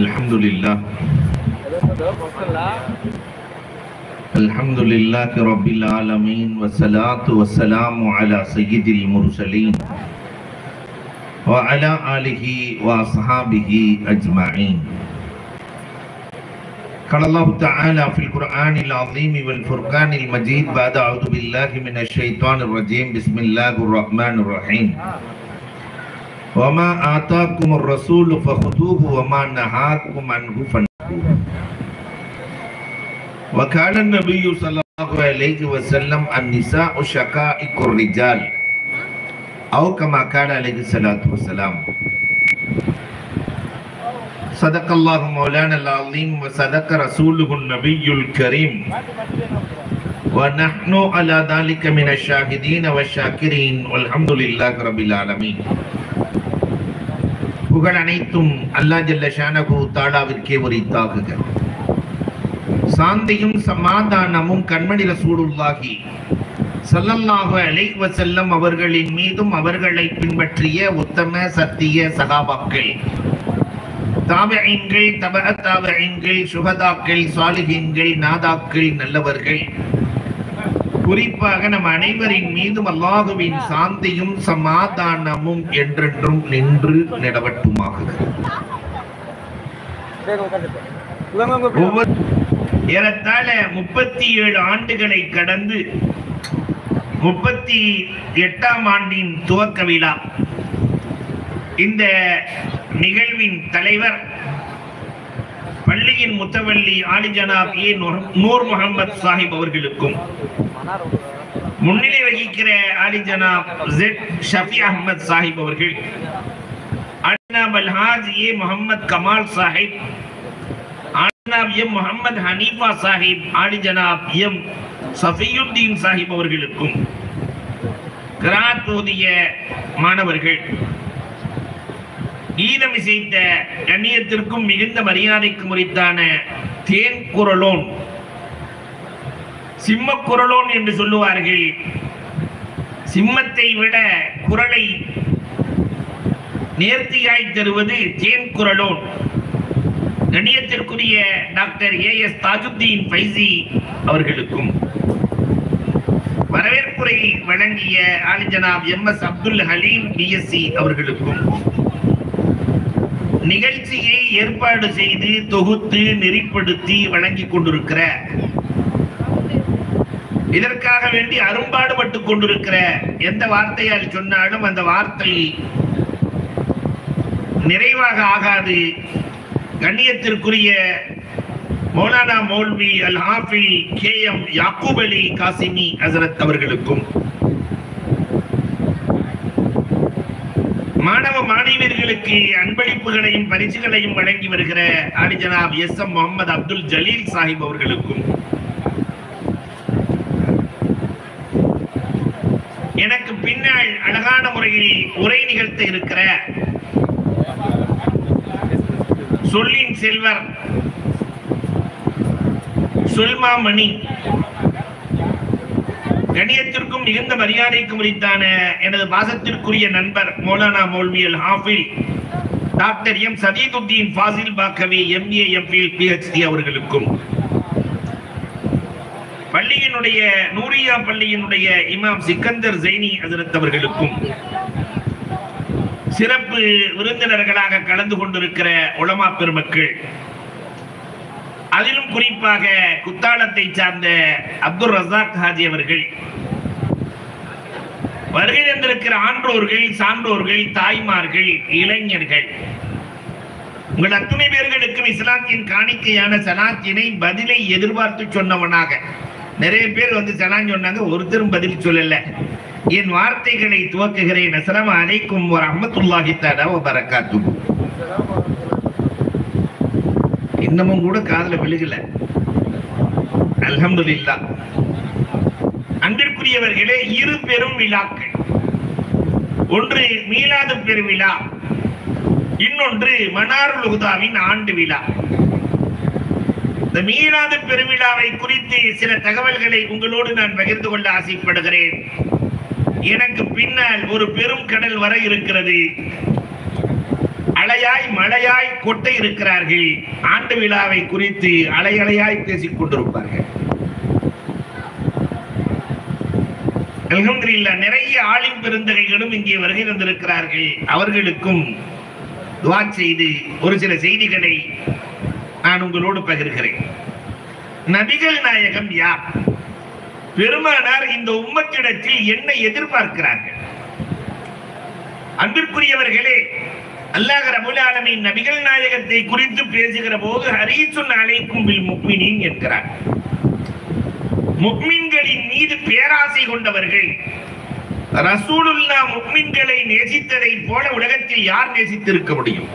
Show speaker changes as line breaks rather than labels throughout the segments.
Alhamdulillah. Alhamdulillah Rabbil Alameen wassalatu wassalamu ala sayyidil mursaleen wa ala alihi wa ashabihi ajma'in. Qala Allah Ta'ala fil Qur'anil Azim wal Furqanil Majid ba'da a'udhu billahi minash shaitanir rajim. Bismillahir Rahmanir Rahim. Wa ma ataakumur rasulu fakhuduhu wa ma nahakum anhu fantahu. Wa kana an-nabiyyu sallallahu alayhi wa sallam an-nisa'u shaqa'iqur rijal aw kama qala alayhi salatu wassalam. Sadaqallahu maulana al-azim wa sadaqa rasuluhu an-nabiyyul karim wa nahnu ala dhalika minash shahidin wash-shakirin walhamdulillahi rabbil alamin. புகழ் அனைத்தும் அல்லாஹ் ஜல்ல ஷானஹு தஆலாவிற்கே உரித்தாகுக. சாந்தியும் சமாதானமும் கண்மணி ரசூலுல்லாஹி ஸல்லல்லாஹு அலைஹி வஸல்லம் அவர்களின் மீதும் அவர்களை பின்பற்றிய உத்தம சத்திய சகாபாக்கள், தாபிஈன்கள், தபஅத் தாபிஈன்கள், சுஹதாக்கள், சாலிஹீன்கள், நாதாக்கள், நல்லவர்கள், குறிப்பாக நம் அனைவரின் மீதும் அல்லாஹுவின் சாந்தியும் சமாதானமும் என்றென்றும் நின்று நிலவட்டுமாக. ஏறத்தாழ 37 ஆண்டுகளை கடந்து 38ஆம் ஆண்டின் துவக்க விழா. இந்த நிகழ்வின் தலைவர் பள்ளியின் முத்தவல்லி ஆலி ஜனாப் ஏ நூர் முகமது சாஹிப் அவர்களுக்கும், முன்னிலை வகிக்கிற ஆலி ஜனாப் ஜெட் ஷஃபி அஹ்மத் சாஹிப் அவர்கள், ஜனாப் அல்ஹாஜ் ஏ முகமது கமால் சாஹிப், ஜனாப் எம் முகமது ஹனீஃபா சாஹிப், ஆலி ஜனாப் எம் சஃபியுத்தீன் சாஹிப் அவர்களுக்கும், கிராத் ஓதிய மாணவர்கள், கீதம் இசைத்த கண்ணியத்திற்கும் மிகுந்த மரியாதைக்கும் உரித்தான தேன் குரலோன், சிம்ம குரலோன் என்று சொல்லுவார்கள். சிம்மத்தை விட குரலை நேர்த்தியாய் தருவது தேன் குரலோன். கண்ணியத்திற்குரிய டாக்டர் AS தாஜுத்தீன் ஃபைசி அவர்களுக்கும், வரவேற்புரை வழங்கிய ஆலி ஜனாப் MS அப்துல் ஹலீம் DSc அவர்களுக்கும், நிகழ்ச்சியை ஏற்பாடு செய்து தொகுத்து நெறிப்படுத்தி வழங்கிக் கொண்டிருக்கிற, இதற்காக வேண்டி அரும்பாடுபட்டுக் கொண்டிருக்கிற, எந்த வார்த்தையால் சொன்னாலும் அந்த வார்த்தை நிறைவாக ஆகாது, கண்ணியத்திற்குரிய மௌலானா மௌல்வி அல் ஹாஃபில் KM யாக்கூப் அலி காசிமி ஹசரத் அவர்களுக்கும், மாணவ மாணவியர்களுக்கு அன்பளிப்புகளையும் பரிசுகளையும் வழங்கி வருகிற ஆலி ஜனாப் SM முகமது அப்துல் ஜலீல் சாஹிப் அவர்களுக்கும், எனக்கு பின்னால் அழகான முறையில் உரை நிகழ்த்த இருக்கிற சொல்லின் செல்வர் சொல்மாமணி, கண்ணியத்திற்கும் மிகுந்த மரியாதைக்கும் உரித்தான எனது பாசத்திற்குரிய நண்பர் Maulana Maulvi Al Hafil doctor M Sadeeduddin Fazil Baqavi MA MPhil PhD அவர்களுக்கும், பள்ளியினுடைய நூரியா பள்ளியினுடைய இமாம் சிக்கந்தர் ஜெய்னி ஹஜரத் அவர்களுக்கும், சிறப்பு விருந்தினர்களாக கலந்து கொண்டிருக்கிற உலமா பெருமக்கள், அதிலும் குறிப்பாக குத்தாலத்தை சார்ந்த அப்துல் ரஸாக் ஹாஜி அவர்கள், வருகை தந்திருக்கிற ஆன்றோர்கள், சான்றோர்கள், தாய்மார்கள், இளைஞர்கள், உங்கள் அத்துணை பேர்களுக்கும் இஸ்லாத்தின் காணிக்கையான சலாத்தினை பதிலை எதிர்பார்த்து சொன்னவனாக, நிறைய பேர் வந்து சலான் சொன்னாங்க, ஒருத்தரும் பதில் சொல்லல. என் வார்த்தைகளை துவக்குகிறேன். அஸ்ஸலாமு அலைக்கும் வ ரஹ்மத்துல்லாஹி தஆலா வ பரக்காத்துஹு. இன்னமும் கூட காதுல விழுகல. அல்ஹம்துலில்லாஹ். அன்பிற்குரியவர்களே, இரு பெரும் விழாக்கள். ஒன்று மீலாது பெருவிழா, இன்னொன்று மனாருல் ஹுதாவின் ஆண்டு விழா. இந்த மீலாது பெருவிழாவை குறித்து சில தகவல்களை உங்களோடு நான் பகிர்ந்து கொள்ள ஆசைப்படுகிறேன். எனக்கு பின்னால் ஒரு பெரும் கடல் வர இருக்கிறது. அலையாய் மழையாய் கொட்ட இருக்கிறார்கள். ஆண்டு விழாவை குறித்து அலையலையாய் பேசிக் கொண்டிருப்பார்கள். அல்ஹம்துலில்லாஹ், நிறைய ஆலிம் பெருந்தகைகளும் இங்கே வருகை தந்திருக்கிறார்கள். அவர்களுக்கும் துஆ செய்து ஒரு சில செய்திகளை நான் உங்களோடு பகிர்கிறேன். நபிகள் நாயகம் யார்? பெருமானார் இந்த உம்மத்திடத்தில் என்ன எதிர்பார்க்கிறார்கள்? அன்பிற்குரியவர்களே, அல்லாஹ் ரப்பல் ஆலமீன் நபிகள் நாயகத்தை குறித்து பேசுகிற போது ஹரீசுன் அலைக்கும் பில் முஃமினீன் என்கிறார். முஃமின்களின் மீது பேராசை கொண்டவர்கள். ரசூலுல்லாஹ் முஃமின்களை நேசித்ததை போல உலகத்தில் யார் நேசித்திருக்க முடியும்?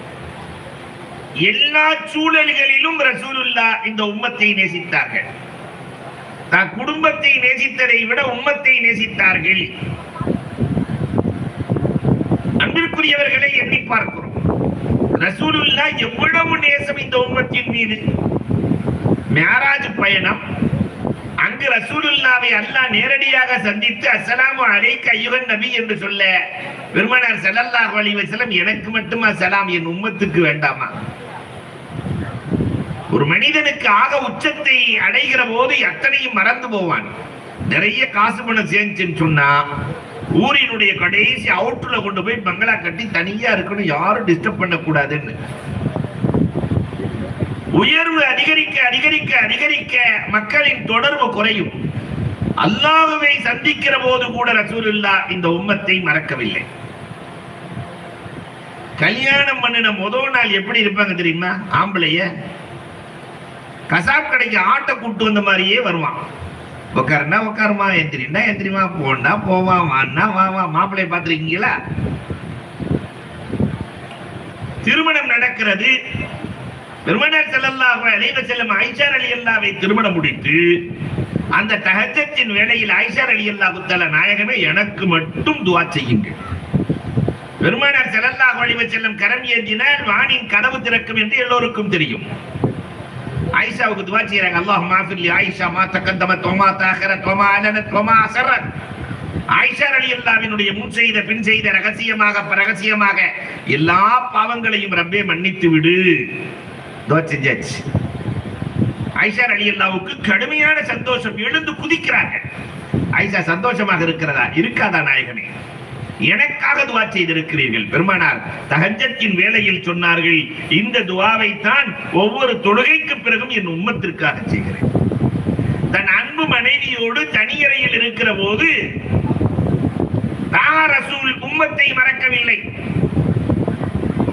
எல்லா சூழல்களிலும் ரசூலுல்லாஹ் இந்த உம்மத்தை நேசித்தார்கள். தான் குடும்பத்தை நேசித்ததை விட உம்மத்தை நேசித்தார்கள். அன்பிற்குரியவர்களை எண்ணி பார்க்கிறோம். ரசூலுல்லாஹ் எவ்வளவு நேசம் இந்த உம்மத்தின் மீது. மிஅராஜ் பயணம், அங்கு ரசூலுல்லாஹ்வை அல்லாஹ் நேரடியாக சந்தித்து அஸ்ஸலாமு அலைக்க அய்யுஹன் நபி என்று சொல்ல பெருமானார் ஸல்லல்லாஹு அலைஹி வஸல்லம், எனக்கு மட்டுமா சலாம், என் உம்மத்துக்கு வேண்டாமா? ஒரு மனிதனுக்கு ஆக உச்சத்தை அடைகிற போது அத்தனையும் மறந்து போவான். நிறைய காசு பணம் சேர்ந்துன்னு சொன்னா ஊரினுடைய கடைசி அவுட்ல கொண்டு போய் பங்களா கட்டி தனியா இருக்கணும், யாரும் டிஸ்டர்ப் பண்ண கூடாதுன்னு. உயர்வு அதிகரிக்க அதிகரிக்க அதிகரிக்க மக்களின் தொடர்பு குறையும். அல்லாஹ்வை சந்திக்கிற போது கூட ரசூலுல்லாஹ் இந்த உம்மத்தை மறக்கவில்லை. கல்யாணம் பண்ணின முதல் நாள் எப்படி இருப்பாங்க தெரியுமா? ஆம்பளைய கசாப் கடைக்கு ஆட்டை கூட்டு வந்த மாதிரியே வருவான். உட்காருனா உட்காருமா, எந்திரினா எந்திரிமா, போனா போவான், வான்னா வாவா. மாப்பிள்ளைய பார்த்திருக்கீங்களா? திருமணம் நடக்கிறது. பெருமானார் ஸல்லல்லாஹு அலைஹி வஸல்லம் ஆயிஷா ரலியல்லாஹு திருமணம் முடித்து அந்த தஹஜ்ஜத்தின் வேளையில் ஆயிஷா ரலியல்லாஹு தஆலா, நாயகமே எனக்கு மட்டும் துஆ செய்யுங்கள். பெருமானார் ஸல்லல்லாஹு அலைஹி வஸல்லம் கரம் ஏந்தினால் வானின் கதவு திறக்கும் என்று எல்லோருக்கும் தெரியும். ஆயிஷாவுக்கு துஆ செய்றாங்க, அல்லாஹும்ம ஆஃபிர் லி ஆயிஷா மா தகத்தமத் வ மா தஅக்கரத் வ மா அலனத் வ மா அஸரத். ஆயிஷா ரலியல்லாஹுவினுடைய முன் செய்த பின் செய்த ரகசியமாக பரகசியமாக எல்லா பாவங்களையும் ரப்பே மன்னித்து விடு. துஆ செஞ்சாச்சு. ஆயிஷா ரலியல்லாஹுவுக்கு கடுமையான சந்தோஷம், எழுந்து குதிக்கிறார்கள். ஆயிஷா சந்தோஷமாக இருக்கிறதா? இருக்காதா நாயகனே? எனக்காக துஆ செய்திருக்கிறீர்கள். பெருமானார் தஹஜ்ஜத்தின் வேளையில் சொன்னார்கள், இந்த துஆவை தான் ஒவ்வொரு தொழுகைக்கு பிறகும் என் உம்மத்திற்காக செய்கிறேன். தன் அன்பு மனைவியோடு தனியறையில் இருக்கிற போது ரசூல் உம்மத்தை மறக்கவில்லை.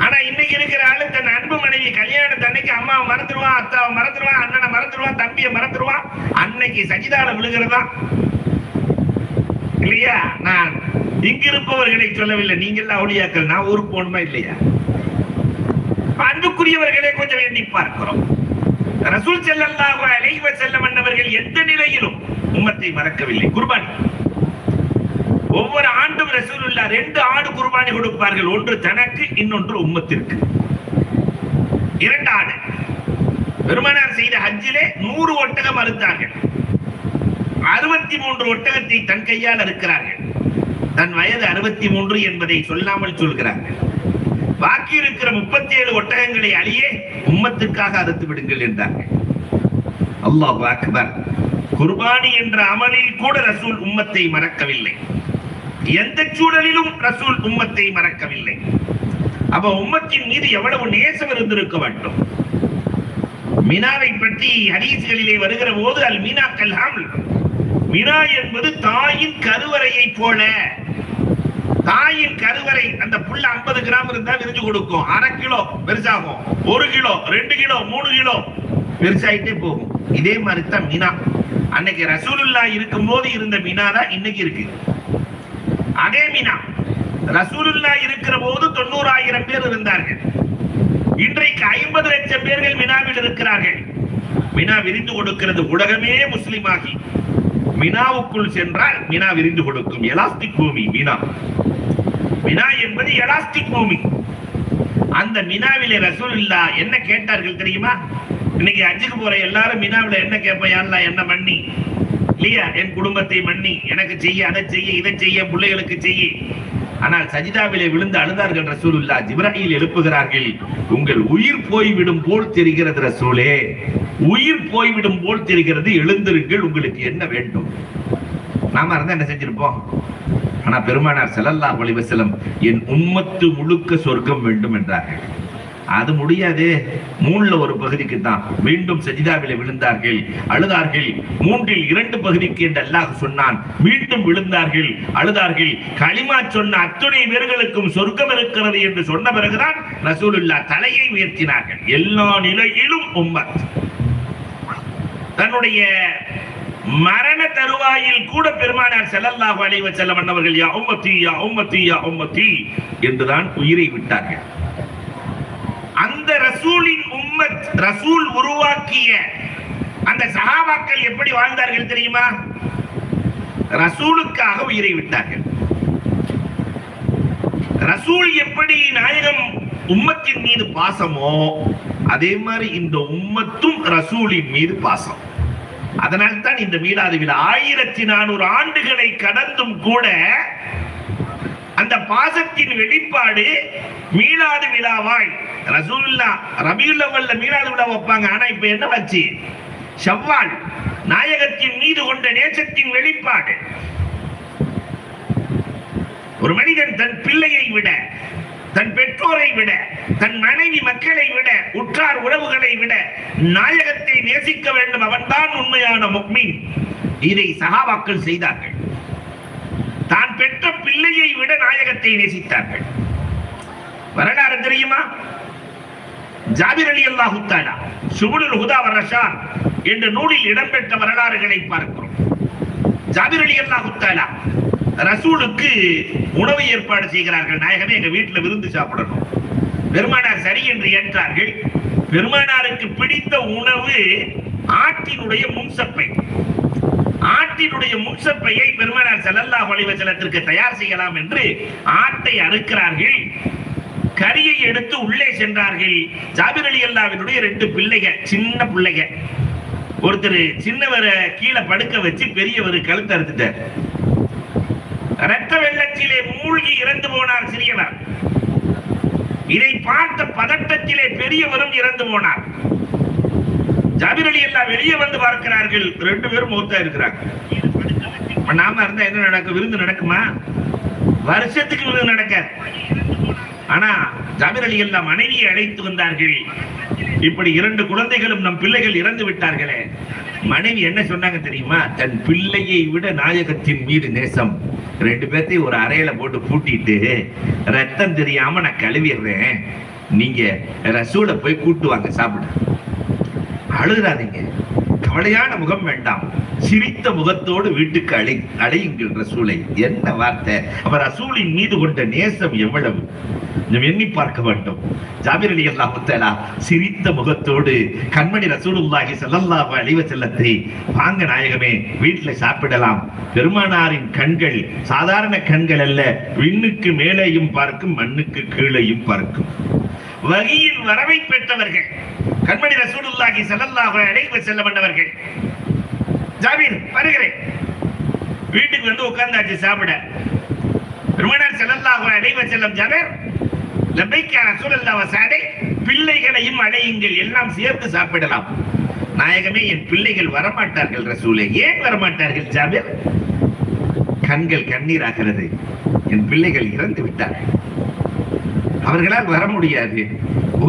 ஆனா இன்னைக்கு இருக்கிற ஆளு தன் அன்பு மனைவி கல்யாணத்து அன்னைக்கு அம்மாவை மறந்துடுவான், அத்தாவை மறந்துடுவான், அண்ணனை மறந்துடுவான், தம்பியை மறந்துடுவான். அன்னைக்கு சஜிதால விழுகிறதா இல்லையா? நான் இங்க இருப்பவர்களை சொல்லவில்லை, நீங்கள் அவுலியாக்கள், நான் ஊருக்கு போகணுமா இல்லையா? அன்புக்குரியவர்களே, கொஞ்சம் எண்ணி பார்க்கிறோம். ரசூல் ஸல்லல்லாஹு அலைஹி வஸல்லம் அன்னவர்கள் எந்த நிலையிலும் உம்மத்தை மறக்கவில்லை. குர்பானி ஒவ்வொரு ஆண்டும் ரசூலுல்லாஹ் 2 ஆடு குர்பானி கொடுப்பார்கள். ஒன்று தனக்கு, இன்னொன்று உம்மத்திற்கு. 2 ஆடு. பெருமானார் செய்த ஹஜ்ஜிலே 100 ஒட்டகம் அறுத்தார்கள். 63 ஒட்டகத்தை தன் கையால் அறுக்கிறார்கள். தன் வயது 63 என்பதை சொல்லாமல் சொல்கிறார்கள். பாக்கி இருக்கிற 37 ஒட்டகங்களை அழியே உம்மத்துக்காக அறுத்து விடுங்கள் என்றார்கள். அல்லாஹு அக்பர். குர்பானி என்ற அமலில் கூட ரசூல் உம்மத்தை மறக்கவில்லை. எந்த சூழலிலும் ரசூல் உம்மத்தை மறக்கவில்லை. அப்ப உம்மத்தின் மீது எவ்வளவு நேசம் இருந்திருக்க வேண்டும். மினாவை பற்றி ஹதீஸ்களிலே வருகிற போது அல் மீனா கல் ஹம்ல், மினா என்பது தாயின் கருவறையை போல. தாயின் கருவறை, அந்த புள்ள 50 கிராம் இருந்தா விரிஞ்சு கொடுக்கும். 1/2 கிலோ பெருசாகும், 1 கிலோ, 2 கிலோ, 3 கிலோ பெருசாயிட்டே போகும். இதே மாதிரி தான் மினா. அன்னைக்கு ரசூலுல்லாஹ் இருக்கும் போது இருந்த மினா தான் இன்னைக்கு இருக்கு. அதே மினா ரசூலுல்லாஹ் இருக்கிற போது 90,000 பேர் இருந்தார்கள். இன்றைக்கு 50 லட்சம் பேர்கள் மினாவில் இருக்கிறார்கள். மினா விரிந்து கொடுக்கிறது. உலகமே முஸ்லிமாகி மினாவுக்குள் சென்றால் மினா விரிந்து கொடுக்கும். எலாஸ்டிக் பூமி மினா. மினா என்பது எலாஸ்டிக் பூமி. அந்த மினாவிலே ரசூலுல்லாஹ் என்ன கேட்டார்கள் தெரியுமா? இன்னைக்கு ஹஜ்ஜுக்கு போற எல்லாரும் மினாவில என்ன கேட்பேன்? யா அல்லாஹ் என்ன மன்னி இல்லையா, என் குடும்பத்தை மன்னி, எனக்கு செய்ய, அதை செய்ய, இதை செய்ய, பிள்ளைகளுக்கு செய்ய. ஆனால் சஜிதாவிலே விழுந்து அழுதார்கள் ரசூலுல்லாஹ். ஜிப்ராயில் எழுப்புகிறார்கள், உங்கள் உயிர் போய்விடும் போல் தெரிகிறது ரசூலே, உயிர் போய்விடும் போல் தெரிகிறது, எழுந்திருங்கள், உங்களுக்கு என்ன வேண்டும்? நாம இருந்தா என்ன செஞ்சிருப்போம்? ஆனா பெருமானார் ஸல்லல்லாஹு அலைஹி வஸல்லம் என் உம்மத்து முழுக்க சொர்க்கம் வேண்டும் என்றார்கள். அது முடியாது. மூணுல ஒரு பகுதிக்கு தான். மீண்டும் சஜிதாவிலே விழுந்தார்கள், அழுதார்கள். மூன்றில் 2 பகுதிக்கு என்று அல்லாஹ் சொன்னான். மீண்டும் விழுந்தார்கள், அழுதார்கள். களிமா சொன்ன அத்துணை பேர்களுக்கும் சொர்க்கம் இருக்கிறது என்று சொன்ன பிறகுதான் ரசூலுல்லாஹ் தலையை உயர்த்தினார்கள். எல்லா நிலையிலும் உம்மத் தன்னுடைய மரண தருவாயில் கூட பெருமானார் ஸல்லல்லாஹு அலைஹி வஸல்லம் அவர்கள் யா உம்மத்தி யா உம்மத்தி யா உம்மத்தி என்றுதான் உயிரை விட்டார்கள். அந்த ரசூலின் உம்மத், ரசூல் உருவாக்கிய அந்த சஹாபாக்கள் எப்படி வாழ்ந்தார்கள் தெரியுமா? ரசூலுக்காக உயிரை விட்டார்கள். ரசூல் எப்படி நாயகம் உம்மத்தின் மீது பாசமோ அதே மாதிரி இந்த உம்மத்தும் ரசூலின் மீது பாசம். அதனால் தான் இந்த மீலாது விழா 1400 ஆண்டுகளை கடந்தும் கூட அந்த பாசத்தின் வெளிப்பாடு மீலாது விழாவாய் ரசூலுல்லாஹ் ரபியுல் அவ்வல்ல மீலாது விழா வைப்பாங்க. ஆனா இப்ப என்ன வச்சு ஷவ்வால் நாயகத்தின் மீது கொண்ட நேசத்தின் வெளிப்பாடு. ஒரு மனிதன் தன் பிள்ளையை விட, தன் பெற்றோரை விட, தன் மனைவி மக்களை விட, உற்றார் உறவுகளை விட நாயகத்தை நேசிக்க வேண்டும். அவன்தான் உண்மையான முஃமின். இதை சஹாபாக்கள் செய்தார்கள். தான் பெற்ற பிள்ளையை விட நாயகத்தை நேசித்தார்கள். வரலாறு தெரியுமா? ஜாபிர் ரலியல்லாஹு தஆலா சுபுலுல் ஹுதா வ ரஷாத் என்ற நூலில் இடம்பெற்ற வரலாறுகளை பார்க்கிறோம். ஜாபிர் ரலியல்லாஹு தஆலா ரசூலுக்கு உணவு ஏற்பாடு செய்கிறார்கள். நாயகமே எங்க வீட்டில் விருந்து சாப்பிடணும். பெருமானார் சரி என்று ஏற்றார்கள். பெருமானாருக்கு பிடித்த உணவு ஆட்டினுடைய முன்சப்பை. ஆட்டினுடைய முன்சப்பையை பெருமானார் ஸல்லல்லாஹு அலைஹி வஸல்லத்திற்கு தயார் செய்யலாம் என்று ஆட்டை அறுக்கிறார்கள். கரியை எடுத்து உள்ளே சென்றார்கள். ஜாபிர் ரலியல்லாஹுவினுடைய 2 பிள்ளைகள், சின்ன பிள்ளைகள். ஒருத்தர் சின்னவரை கீழே படுக்க வச்சு பெரியவர் கழுத்து அறுத்துட்டார். இரத்த வெள்ளத்திலே மூழ்கி இறந்து போனார் சிறியவர். இதை பார்த்த பதட்டத்திலே பெரியவரும் இறந்து போனார். ஜாபிர் ரலியல்லாஹு வெளியே வந்து பார்க்கிறார்கள். 2 பேரும் மௌத்தா இருக்கிறாங்க. நாம இருந்தா என்ன நடக்கும்? விருந்து நடக்குமா? வருஷத்துக்கு விருந்து நடக்காது. ஆனா ஜாபிர் ரலியல்லாஹு மனைவியை அழைத்து வந்தார்கள். இப்படி 2 குழந்தைகளும் நம் பிள்ளைகள் இறந்து விட்டார்களே. மனைவி என்ன சொன்னாங்க தெரியுமா? தன் பிள்ளையை விட நாயகத்தின் மீது நேசம். 2 பேர்த்தையும் ஒரு அறையில போட்டு பூட்டிட்டு ரத்தம் தெரியாம நான் கழுவிடுறேன், நீங்க ரசூலை போய் கூட்டு வாங்க சாப்பிட. அழுகிறாதீங்க, கவலையான முகம் வேண்டாம், சிரித்த முகத்தோடு வீட்டுக்கு அழையுங்கள் ரசூலை. என்ன வார்த்தை! அவர் ரசூலின் மீது கொண்ட நேசம் எவ்வளவு எண்ணி பார்க்க வேண்டும். ஜாபிர் ரலியல்லாஹு தஆலா சிரித்த முகத்தோடு கண்மணி ரசூலுல்லாஹி ஸல்லல்லாஹு அலைஹி வஸல்லத்தை வாங்க நாயகமே வீட்டில் சாப்பிடலாம். பெருமானாரின் கண்கள் சாதாரண கண்கள் அல்ல, விண்ணுக்கு மேலேயும் பார்க்கும், மண்ணுக்கு கீழேயும் பார்க்கும். வகியின் வரவை பெற்றவர்கள் கண்மணி ரசூலுல்லாஹி ஸல்லல்லாஹு அலைஹி வஸல்லம் அவர்கள். ஜாபிர் வருகிறேன். வீட்டுக்கு வந்து உட்கார்ந்தாச்சு சாப்பிட. பெருமானார் ஸல்லல்லாஹு அலைஹி வஸல்லம் ஜாபிர் லபைக் யா ரசூலல்லாஹ் வஸாடை, பிள்ளைகளையும் அழையுங்கள், எல்லாம் சேர்த்து சாப்பிடலாம். நாயகமே என் பிள்ளைகள் வரமாட்டார்கள் ரசூலே. ஏன் வரமாட்டார்கள் ஜாபிர்? கண்கள் கண்ணீர் ஆகிறது. என் பிள்ளைகள் இறந்து விட்டார்கள், அவர்களால் வர முடியாது.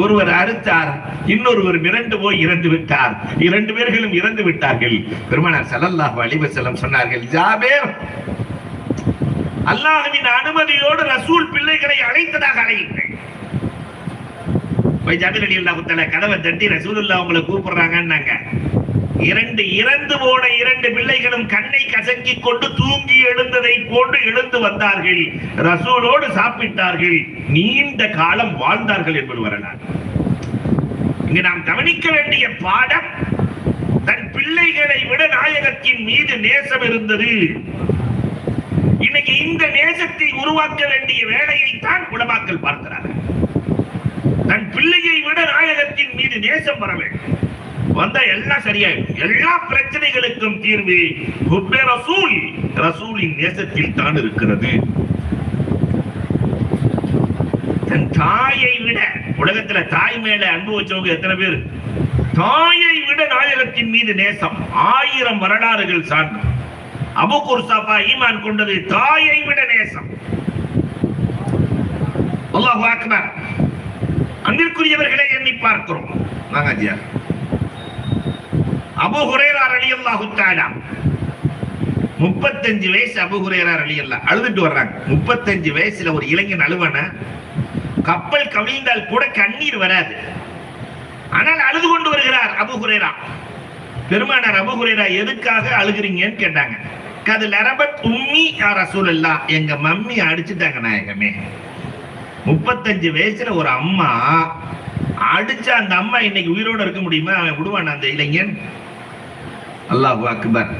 ஒருவர் அறுத்தார், இன்னொருவர் மிரண்டு போய் இறந்து விட்டார். 2 பேர்களும் இறந்து விட்டார்கள். பெருமானார் ஸல்லல்லாஹு அலைஹி வஸல்லம் சொன்னார்கள், ஜாபிர் அல்லாஹ்வின் அனுமதியோடு ரசூல் பிள்ளைகளை அழைத்ததாக அழையுங்கள். போய் ஜாபிர் ரலியல்லாஹு தஆலா கதவை தட்டி ரசூலுல்லாஹ் உங்களை கூப்பிடுறாங்கன்னாங்க. 2 இறந்து போன 2 பிள்ளைகளும் கண்ணை கசக்கிக் கொண்டு தூங்கி எழுந்ததை போன்று எழுந்து வந்தார்கள். ரசூலோடு சாப்பிட்டார்கள், நீண்ட காலம் வாழ்ந்தார்கள் என்பது வரலாறு. இங்கு நாம் கவனிக்க வேண்டிய பாடம், தன் பிள்ளைகளை விட நாயகத்தின் மீது நேசம் இருந்தது. இன்னைக்கு இந்த நேசத்தை உருவாக்க வேண்டிய வேலையை தான் உலமாக்கள் பார்க்கிறார்கள். பிள்ளையை விட நாயகத்தின் மீது நேசம் வர வேண்டும். வந்தா எல்லாம் சரியாயிடும். எல்லா பிரச்சனைகளுக்கும் தீர்வு ஹுப்பே ரசூல், ரசூலின் நேசத்தில் தான் இருக்கிறது. தன் தாயை விட, உலகத்துல தாய் மேல அன்பு வச்சவங்க எத்தனை பேர்? தாயை விட நாயகத்தின் மீது நேசம் 1000 வரலாறுகள் சார்ந்து. அபு குர்சாபா ஈமான் கொண்டது தாயை விட நேசம். அல்லாஹு அக்பர். அன்பிற்குரியவர்களை எண்ணி பார்க்கிறோம். அபூ ஹுரைரா ரலியல்லாஹு தஆலா 35 வயசு. அபூ ஹுரைரா ரலியல்லாஹு அழுதுட்டு வர்றாங்க. 35 வயசுல ஒரு இளைஞன் அழுவன, கப்பல் கவிழ்ந்தால் கூட கண்ணீர் வராது, ஆனால் அழுது கொண்டு வருகிறார் அபூ ஹுரைரா. பெருமானார் அபூ ஹுரைரா எதுக்காக அழுகிறீங்கன்னு கேட்டாங்க. கது லரபத் உம்மி யா ரசூலல்லாஹ், எங்க மம்மி அடிச்சுட்டாங்க நாயகமே. 35 வயசுல ஒரு அம்மா அடிச்சா அந்த அம்மா இன்னைக்கு உயிரோட இருக்க முடியுமா? அவன் விடுவான் அந்த இளைஞன்? அல்லாஹு அக்பர்.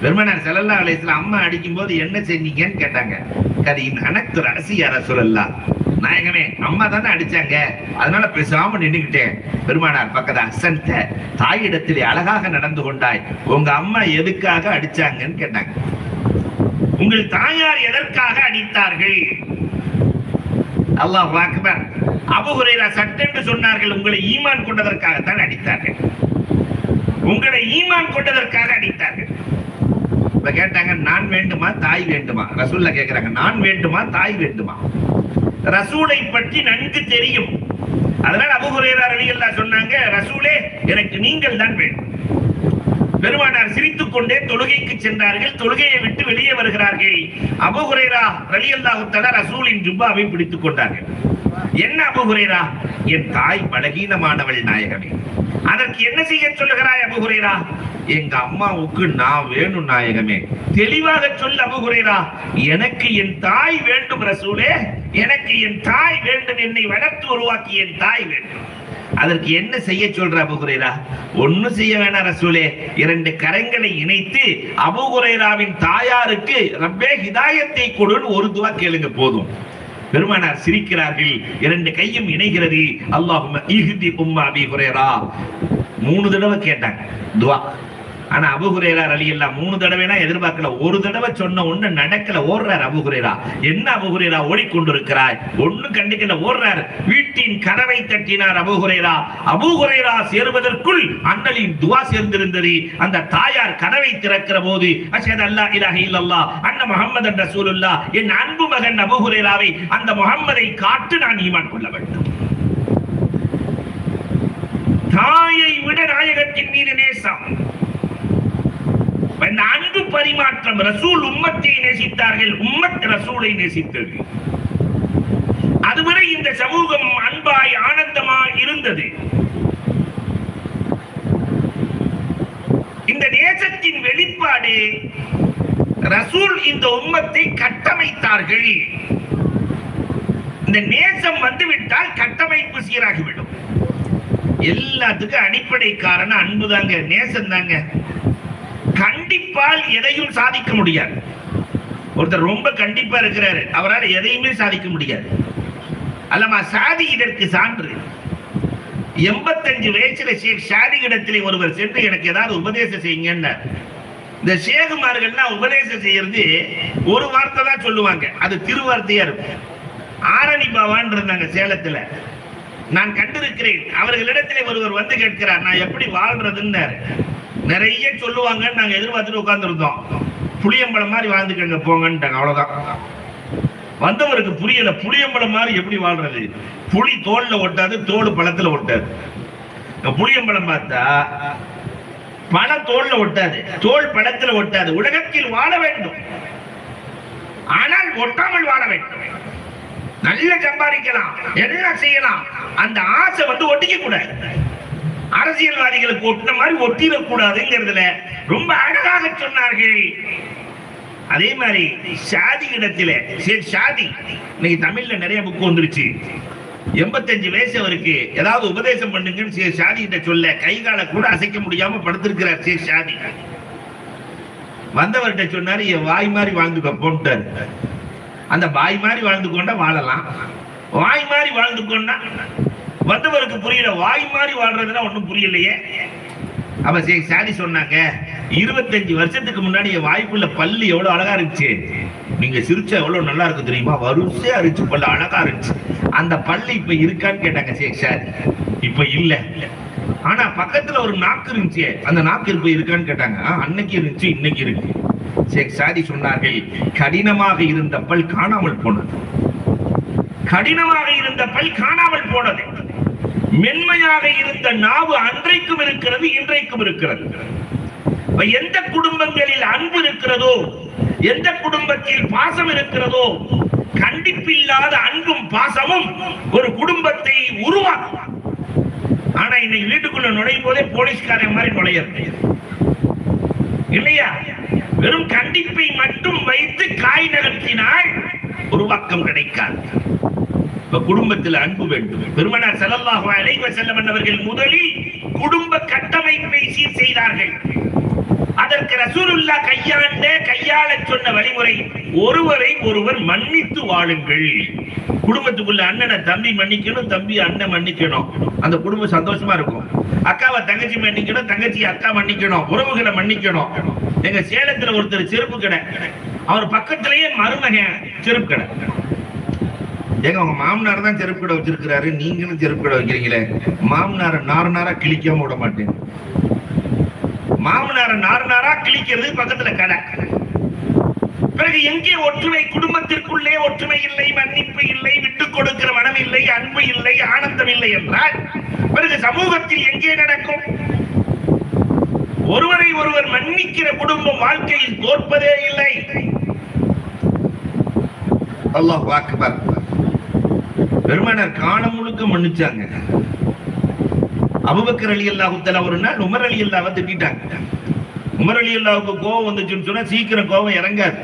பெருமானார் ஸல்லல்லாஹு அலைஹி வஸல்லம் அம்மா அடிக்கும் போது என்ன செஞ்சீங்கன்னு கேட்டாங்க. கதீன் அனக்து ரஸி யா ரசூலல்லாஹ், நாயகமே அம்மா தானே அடிச்சாங்க, அதனால பேசாம நின்னுக்கிட்டேன். பெருமானார் பக்கத்துல அசன்த, தாயிடத்திலே அழகாக நடந்து கொண்டாய், உங்க அம்மா எதுக்காக அடிச்சாங்கன்னு கேட்டாங்க. உங்கள் தாயார் எதற்காக அடித்தார்கள்? அல்லாஹ் அக்பர். அபூ ஹுரைரா சட்டென்று சொன்னார்கள், உங்களை ஈமான் கொண்டதற்காகத்தான் அடித்தார்கள், உங்களை ஈமான் கொண்டதற்காக அடித்தார்கள். இப்ப கேட்டாங்க, நான் வேண்டுமா தாய் வேண்டுமா? ரசூல்ல கேக்குறாங்க, நான் வேண்டுமா தாய் வேண்டுமா? ரசூலை பற்றி நன்கு தெரியும். அதனால அபூ ஹுரைரா ரலியல்லாஹு சொன்னாங்க, ரசூலே எனக்கு நீங்கள் தான் வேண்டும். பெருமானார் சிரித்துக் கொண்டே தொழுகைக்கு சென்றார்கள். தொழுகையை விட்டு வெளியே வருகிறார்கள். அபூ ஹுரைரா ரலியல்லாஹு தஆலா ரசூலின் ஜுப்பாவை பிடித்துக் கொண்டார்கள். என்ன அபூ ஹுரைரா? என் தாய் பலகீனமானவள் நாயகமே, அதற்கு என்ன செய்ய சொல்லுகிறாய் அபூ ஹுரைரா? எங்க அம்மாவுக்கு நான் வேணும் நாயகமே. தெளிவாக சொல்ல அபூ ஹுரைரா, எனக்கு என் தாய் வேண்டும் ரசூலே, எனக்கு என் தாய் வேண்டும், என்னை வளர்த்து உருவாக்கி என் தாய் வேண்டும். அதற்கு என்ன செய்ய சொல்ற அபூ ஹுரைரா? ஒன்னும் செய்ய வேணாம் ரசூலே, 2 கரங்களை இணைத்து அபூ ஹுரைராவின் தாயாருக்கு ரப்பே ஹிதாயத்தை கொடுன்னு ஒரு துவா கேளுங்க போதும். பெருமானார் சிரிக்கிறார்கள். 2 கையும் இணைகிறது. அல்லாஹும்ம இஹ்தி உம்ம அபீ ஹுரைரா. 3 தடவை கேட்டாங்க துவா. ஆனா அபூ ஹுரைரா ரலியல்லாஹு 3 தடவைனா எதிர்பார்க்கல. ஒரு தடவை சொன்ன ஒண்ணு நடக்கல, ஓடுறார் அபூ ஹுரைரா. என்ன அபூ ஹுரைரா ஓடிக்கொண்டிருக்கிறாய்? ஒண்ணும் கண்டிக்கல, ஓடுறார். வீட்டின் கதவை தட்டினார் அபூ ஹுரைரா. அபூ ஹுரைரா சேருவதற்குள் அண்ணலின் துவா சேர்ந்திருந்தது. அந்த தாயார் கதவை திறக்கிற போது, அஷ்ஹது அல்லா இலாஹ இல்லல்லாஹ் அன்ன முஹம்மதன் ரசூலுல்லாஹ், என் அன்பு மகன் அபூ ஹுரைராவை, அந்த முஹம்மதை காட்டு நான் ஈமான் கொள்ள வேண்டும். தாயை விட நாயகத்தின் மீது நேசம், அன்பு பரிமாற்றம். ரசூல் உம்மத்தை நேசித்தார்கள், உம்மத் ரசூலை நேசித்தது. அதுவரை இந்த சமூகம் அன்பாய் ஆனந்தமாய் இருந்தது. இந்த நேசத்தின் வெளிப்பாடு ரசூல் இந்த உம்மத்தை கட்டமைத்தார்கள். இந்த நேசம் வந்துவிட்டால் கட்டமைப்பு சீராகிவிடும். எல்லாத்துக்கும் அடிப்படை காரணம் அன்பு தாங்க, நேசம் தாங்க. கண்டிப்பால் எதையும் சாதிக்க முடியாது. ஒருத்தர் ரொம்ப கண்டிப்பா இருக்கிறாரு, அவரால் எதையுமே சாதிக்க முடியாது. அல்லமா சாதி இதற்கு சான்று. 85 வயசுல ஷேக் ஷாதி இடத்திலே ஒருவர் சென்று எனக்கு ஏதாவது உபதேசம் செய்யுங்க. இந்த ஷேகுமார்கள்லாம் உபதேசம் செய்யறது ஒரு வார்த்தை தான் சொல்லுவாங்க, அது திருவார்த்தையா இருக்கும். ஆரணி பாவான் இருந்தாங்க சேலத்துல, நான் கண்டிருக்கிறேன். அவர்களிடத்திலே ஒருவர் வந்து கேட்கிறார், நான் எப்படி வாழ்றதுன்னு. நிறைய சொல்லுவாங்க, நாங்க எதிர்பார்த்துட்டு உட்கார்ந்துருந்தோம். புளியம்பழம் மாதிரி வாழ்ந்துக்கங்க போங்கன்ட்டாங்க, அவ்வளவுதான். வந்தவருக்கு புரியல, புளியம்பழம் மாதிரி எப்படி வாழ்றது? புளி தோல்ல ஒட்டாது, தோல் பழத்துல ஒட்டாது. புளியம்பழம் பார்த்தா பழ தோல்ல ஒட்டாது, தோல் பழத்துல ஒட்டாது. உலகத்தில் வாழ வேண்டும், ஆனால் ஒட்டாமல் வாழ வேண்டும். நல்ல சம்பாதிக்கலாம், எல்லாம் செய்யலாம், அந்த ஆசை வந்து ஒட்டிக்க கூடாது. அரசியல்வாதிகளுக்கு ஒட்டின மாதிரி ஒட்டிடக்கூடாதுங்கிறதுல ரொம்ப அழகாக சொன்னார்கள். அதே மாதிரி ஷாதி இடத்துல ஷாதி, இன்னைக்கு தமிழ்ல நிறைய புக் வந்துருச்சு. 85 வயசு அவருக்கு ஏதாவது உபதேசம் பண்ணுங்கன்னு ஷாதி கிட்ட சொல்ல, கை கால கூட அசைக்க முடியாம படுத்திருக்கிறார் ஷாதி. வந்தவர்கிட்ட சொன்னாரு, என் வாய் மாதிரி வாழ்ந்துக்க போன்ட்டாரு. அந்த வாய் மாதிரி வாழ்ந்து கொண்டா வாழலாம், வாய் மாதிரி வாழ்ந்து கொண்டா வந்தவருக்கு புரியல, வாய் மாதிரி வாழ்றதுன்னா ஒண்ணும் புரியலையே. அப்ப சாரி சொன்னாங்க, 25 வருஷத்துக்கு முன்னாடி என் வாய்ப்புள்ள பல்லு எவ்வளவு அழகா இருந்துச்சு, நீங்க சிரிச்சா எவ்வளவு நல்லா இருக்கு தெரியுமா, வரிசையா இருந்துச்சு, பல்லு அழகா இருந்துச்சு. அந்த பல்லு இப்ப இருக்கான்னு கேட்டாங்க சாரி. இப்ப இல்ல. ஆனா பக்கத்துல ஒரு நாக்கு இருந்துச்சு, அந்த நாக்கு இப்ப இருக்கான்னு கேட்டாங்க. அன்னைக்கு இருந்துச்சு, இன்னைக்கு இருக்கு. சாரி சொன்னார்கள், கடினமாக இருந்த பல் காணாமல் போனது. கடினமாக இருந்த பல் காணாமல் போனது. மென்மையாக இருந்த நாவு அன்றைக்கும் இருக்கிறது, இன்றைக்கும் இருக்கிறது. எந்த குடும்பங்களில் அன்பு இருக்கிறதோ, எந்த குடும்பத்தில் பாசம் இருக்கிறதோ, கண்டிப்பில்லாத அன்பும் பாசமும் ஒரு குடும்பத்தை உருவாக்கும். ஆனா இன்னைக்கு வீட்டுக்குள்ள நுழையும் போதே போலீஸ்காரன் மாதிரி நுழையிறது இல்லையா? வெறும் கண்டிப்பை மட்டும் வைத்து காய் நகர்த்தினால் உருவாக்கம் கிடைக்காது. குடும்பத்தில் அன்பு வேண்டும். பெருமானார் ஸல்லல்லாஹு அலைஹி வஸல்லம் அவர்கள் முதலில் குடும்ப கட்டமைப்பை சீர் செய்தார்கள். அதற்கு ரசூலுல்லாஹ் கையாள சொன்ன வழிமுறை, ஒருவரை ஒருவர் மன்னித்து வாழுங்கள். குடும்பத்துக்குள்ள அண்ணனை தம்பி மன்னிக்கணும், தம்பி அண்ணன் மன்னிக்கணும், அந்த குடும்பம் சந்தோஷமா இருக்கும். அக்காவை தங்கச்சி மன்னிக்கணும், தங்கச்சி அக்கா மன்னிக்கணும், உறவுகளை மன்னிக்கணும். எங்க சேலத்துல ஒருத்தர் செருப்பு கடை, அவர் பக்கத்திலேயே மருமகன் செருப்பு கடை. ஏங்க உங்க மாமனார் தான் செருப்பு கடை வச்சிருக்கிறாரு, நீங்களும் செருப்பு கடை வைக்கிறீங்களே, மாமனார நாரா கிழிக்காம விட மாட்டேன். மாமனார நாரா கிழிக்கிறது பக்கத்துல கடை. பிறகு எங்கே ஒற்றுமை? குடும்பத்திற்குள்ளே ஒற்றுமை இல்லை, மன்னிப்பு இல்லை, விட்டுக் கொடுக்கிற மனம் இல்லை, அன்பு இல்லை, ஆனந்தம் இல்லை என்றால் பிறகு சமூகத்தில் எங்கே நடக்கும்? ஒருவரை ஒருவர் மன்னிக்கிற குடும்பம் வாழ்க்கையில் தோற்பதே இல்லை. அல்லாஹ் அக்பர். பெருமானார் காலம் முழுக்க மன்னிச்சாங்க. அபூபக்கர் ரலியல்லாஹு தஆலா ஒரு நாள் உமர் ரலியல்லாஹு திட்டிட்டாங்க. உமர் ரலியல்லாஹுக்கு கோபம் வந்துச்சுன்னு சொன்னா சீக்கிரம் கோபம் இறங்காது.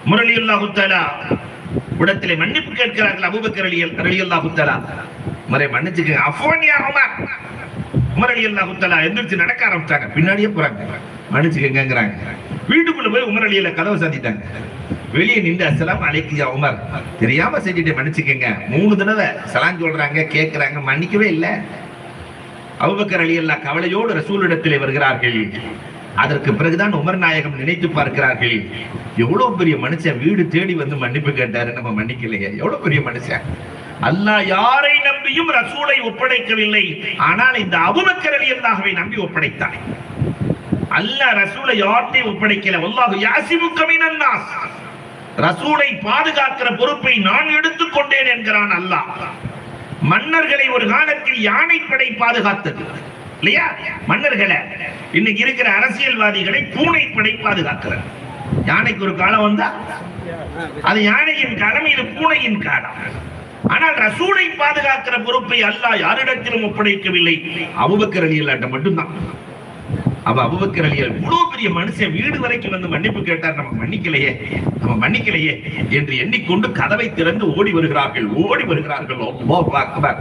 உமர் ரலியல்லாஹு தஆலா இடத்திலே மன்னிப்பு கேட்கிறார்கள். அபூபக்கர் ரலியல்லாஹு தஆலா, உமரை மன்னிச்சுக்கங்க, அஃப்வன் யா உமர். உமர் ரலியல்லாஹு தஆலா எந்திரிச்சு நடக்க ஆரம்பிச்சாங்க, பின்னாடியே போறாங்க, மன்னிச்சுக்கங்கங்கறாங்க. வீட்டுக்குள்ள போய் உமர் ரலியல்லாஹு கதவை சாத்திட்டாங்க. வெளியே நின்று அஸ்ஸலாமு அலைக்கும் யா உமர், தெரியாம செஞ்சுட்டு மன்னிச்சுக்கங்க. 3 தடவை சலாம் சொல்றாங்க, கேட்கிறாங்க, மன்னிக்கவே இல்லை. அபூபக்கர் ரலியல்லாஹு கவலையோடு ரசூலிடத்திலே வருகிறார்கள். அதற்கு பிறகுதான் உமர் நாயகம் நினைத்து பார்க்கிறார்கள், எவ்வளவு பெரிய மனுஷன் வீடு தேடி வந்து மன்னிப்பு கேட்டாரு, நம்ம மன்னிக்கலையே, எவ்வளவு பெரிய மனுஷன். அல்லாஹ் யாரை நம்பியும் ரசூலை ஒப்படைக்கவில்லை, ஆனால் இந்த அபூபக்கர் ரலியல்லாஹுவை நம்பி ஒப்படைத்தார். அல்லாஹ் ரசூலை யார்ட்டையும் ஒப்படைக்கல. வல்லாஹு யாசிமுக மினன் நாஸ், ரசூலை பாதுகாக்கிற பொறுப்பை நான் எடுத்துக் கொண்டேன் என்கிறான் அல்லாஹ். மன்னர்களை ஒரு காலத்தில் யானைப்படை பாதுகாத்தது இல்லையா? மன்னர்களை, இன்னைக்கு இருக்கிற அரசியல்வாதிகளை பூனைப்படை பாதுகாக்கிறது. யானைக்கு ஒரு காலம் வந்தா அது யானையின் காலம், இது பூனையின் காலம். ஆனால் ரசூலை பாதுகாக்கிற பொறுப்பை அல்லாஹ் யாரிடத்திலும் ஒப்படைக்கவில்லை, அபூபக்கர் ரலியல்லாஹு மட்டும்தான். அப்ப அபூபக்கர் ரலியல்லாஹு இவ்வளவு பெரிய மனுஷன் வீடு வரைக்கும் வந்து மன்னிப்பு கேட்டார், நம்ம மன்னிக்கலையே என்று எண்ணிக்கொண்டு கதவை திறந்து ஓடி வருகிறார்கள். அல்லாஹ் அக்பர்.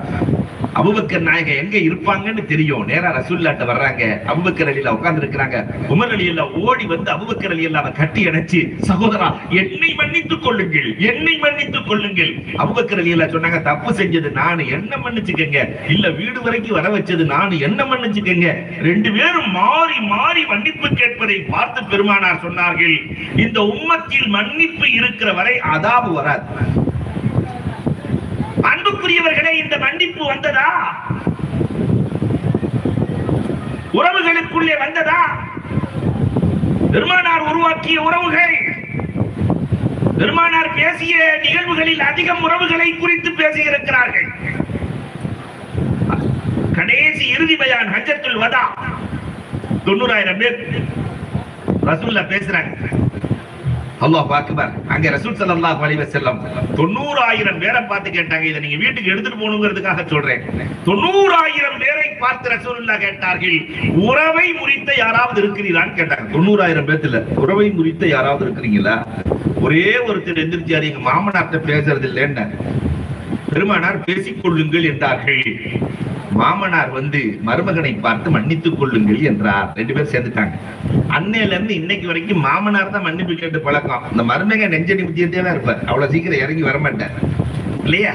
அபூபக்கர் நாயகம் எங்க இருப்பாங்கன்னு தெரியும். நேரா ரசூலுல்லாஹ்ட்ட வர்றாங்க. அபூபக்கர் ரலியல்லாஹு உட்கார்ந்து இருக்காங்க. உமர் ரலியல்லாஹு ஓடி வந்து அபூபக்கர் ரலியல்லாஹு கட்டி அணைச்சு, சகோதரா என்னை மன்னித்துக் கொள்ளுங்கள், என்னை மன்னித்துக் கொள்ளுங்கள். அபூபக்கர் ரலியல்லாஹு சொன்னாங்க, தப்பு செஞ்சது நானு, என்ன மன்னிச்சுக்கங்க. இல்ல வீடு வரைக்கும் வர வச்சது நானு, என்ன மன்னிச்சுக்கங்க. 2 பேரும் மாறி மாறி மன்னிப்பு கேட்பதை பார்த்து பெருமானார் சொன்னார்கள், இந்த உம்மத்தில் மன்னிப்பு இருக்கிற வரை அதாபு வராது. அன்புக்குரியவர்களே, இந்த மன்னிப்பு வந்ததா? உறவுகளுக்குள்ளே வந்ததா? பெருமானார் உருவாக்கிய உறவுகள், பெருமானார் பேசிய நிகழ்வுகளில் அதிகம் உறவுகளை குறித்து பேசியிருக்கிறார்கள். கடைசி இறுதி பயான் ஹஜ்ஜத்துல் வதா, 90,000 பேர் ரசூலுல்லாஹ் பேசுறாங்க. அல்லாஹ் அக்பர். அங்க ரசூல் ஸல்லல்லாஹு அலைஹி வஸல்லம் 90,000 பேரை பார்த்து கேட்டாங்க. இதை நீங்க வீட்டுக்கு எடுத்துட்டு போகணுங்கிறதுக்காக சொல்றேன். 90,000 பேரை பார்த்து ரசூலுல்லாஹ் கேட்டார்கள், உறவை முறித்த யாராவது இருக்கிறீரான்னு கேட்டாங்க. 90,000 பேத்துல உறவை முறித்த யாராவது இருக்கிறீங்களா? ஒரே ஒருத்தர் எந்திரிச்சாரு, எங்க மாமனார்ட்ட பேசுறது இல்லைன்னு. பெருமானார் பேசிக் கொள்ளுங்கள் என்றார்கள். மாமனார் வந்து மருமகனை பார்த்து மன்னித்துக் கொள்ளுங்கள் என்றார். 2 பேர் சேர்ந்துட்டாங்க. அன்னையில இருந்து இன்னைக்கு வரைக்கும் மாமனார் தான் மன்னிப்பு கேட்டு பழக்கம். இந்த மருமக நெஞ்ச நிமித்திட்டே தான் இருப்பார், அவ்வளவு சீக்கிரம் இறங்கி வரமாட்டார் இல்லையா?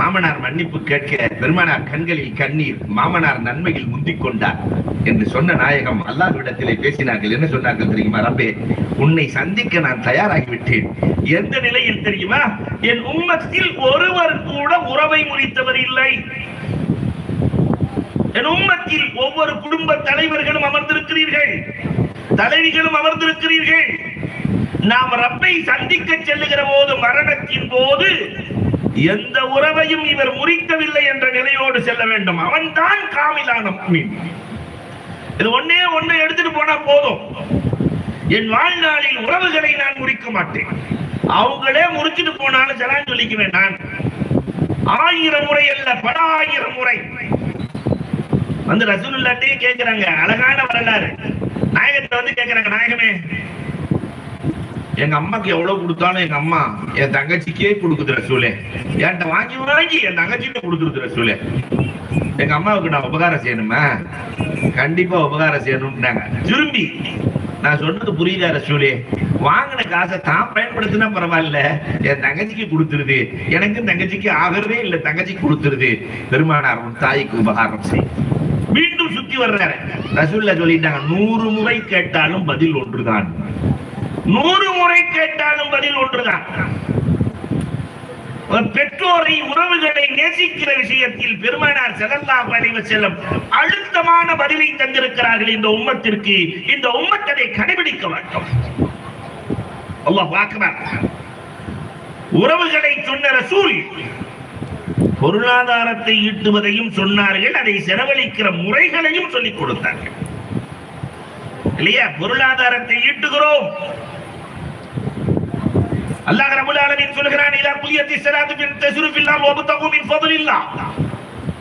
மாமனார் மன்னிப்பு கேட்க பெருமானார் கண்களில் கண்ணீர், மாமனார் நன்மையில் முந்திக் கொண்டார் என்று சொன்ன நாயகம் அல்லாஹ்விடத்திலே பேசினார்கள். என்ன சொன்னார்கள் தெரியுமா? ரப்பே, உன்னை சந்திக்க நான் தயாராகிவிட்டேன். எந்த நிலையில் தெரியுமா? என் உம்மத்தில் ஒருவர் கூட உறவை முறித்தவர் இல்லை. என் உம்மத்தில் ஒவ்வொரு குடும்ப தலைவர்களும் அமர்ந்திருக்கிறீர்கள், தலைவிகளும் அமர்ந்திருக்கிறீர்கள். நாம் ரப்பை சந்திக்க செல்லுகிற போது, மரணத்தின் போது எந்த உறவையும் இவர் முறிக்கவில்லை என்ற நிலையோடு செல்ல வேண்டும். அவன் தான் காமிலான முஃமின். இது ஒன்னே ஒன்றை எடுத்துட்டு போனா போதும். என் வாழ்நாளில் உறவுகளை நான் முறிக்க மாட்டேன். அவங்களே முறிச்சிட்டு போனாலும் சலாம் சொல்லிக்குவேன். நான் 1000 முறை அல்ல, பல 1000 முறை வந்து ரசூலுல்லாஹ்ட்டே கேட்கிறாங்க. அழகான வரலாறு. நாயகத்தை வந்து கேட்கிறாங்க, நாயகமே, எங்க அம்மாக்கு எவ்வளவு கொடுத்தாலும் எங்க அம்மா என் தங்கச்சிக்கே கொடுக்குது ரசூலே. என்கிட்ட வாங்கி வாங்கி என் தங்கச்சிட்ட கொடுத்துருது ரசூலே. எங்க அம்மாவுக்கு நான் உபகாரம் செய்யணுமா? கண்டிப்பா உபகாரம் செய்யணும்னாங்க. திரும்பி நான் சொன்னது புரியுதா ரசூலே? வாங்கின காசை தான் பயன்படுத்தினா பரவாயில்ல, என் தங்கச்சிக்கு கொடுத்துருது. எனக்கும் தங்கச்சிக்கு ஆகிறதே இல்லை, தங்கச்சிக்கு கொடுத்துருது. பெருமானார் தாய்க்கு உபகாரம் செய். மீண்டும் சுத்தி வர்றாரு. ரசூல்லா சொல்லிட்டாங்க, 100 முறை கேட்டாலும் பதில் ஒன்றுதான். 100 முறை கேட்டாலும் பதில் ஒன்றுதான். பெற்றோரை, உறவுகளை நேசிக்கிற விஷயத்தில் பெருமானார் ஸல்லல்லாஹு அலைஹி வஸல்லம் அழுத்தமான பதிலை தந்திருக்கிறார்கள் இந்த உம்மத்திற்கு. இந்த உம்மத் அதை கடைபிடிக்க வேண்டும். அல்லாஹ் அக்பர். உறவுகளை சொன்ன ரசூல் பொருளாதாரத்தை ஈட்டுவதையும் சொன்னார்கள், அதை செலவழிக்கிற முறைகளையும் சொல்லிக் கொடுத்தார்கள். இல்லையா? பொருளாதாரத்தை ஈட்டுகிறோம். அல்லாஹ் ரப்பல் ஆலமீன் சொல்கிறான், இதா குலியத்திஸ் ஸலாத்து ஃபன்தஸிரு ஃபில்லாஹ் வப்தகு மின் ஃபضலில்லாஹ்.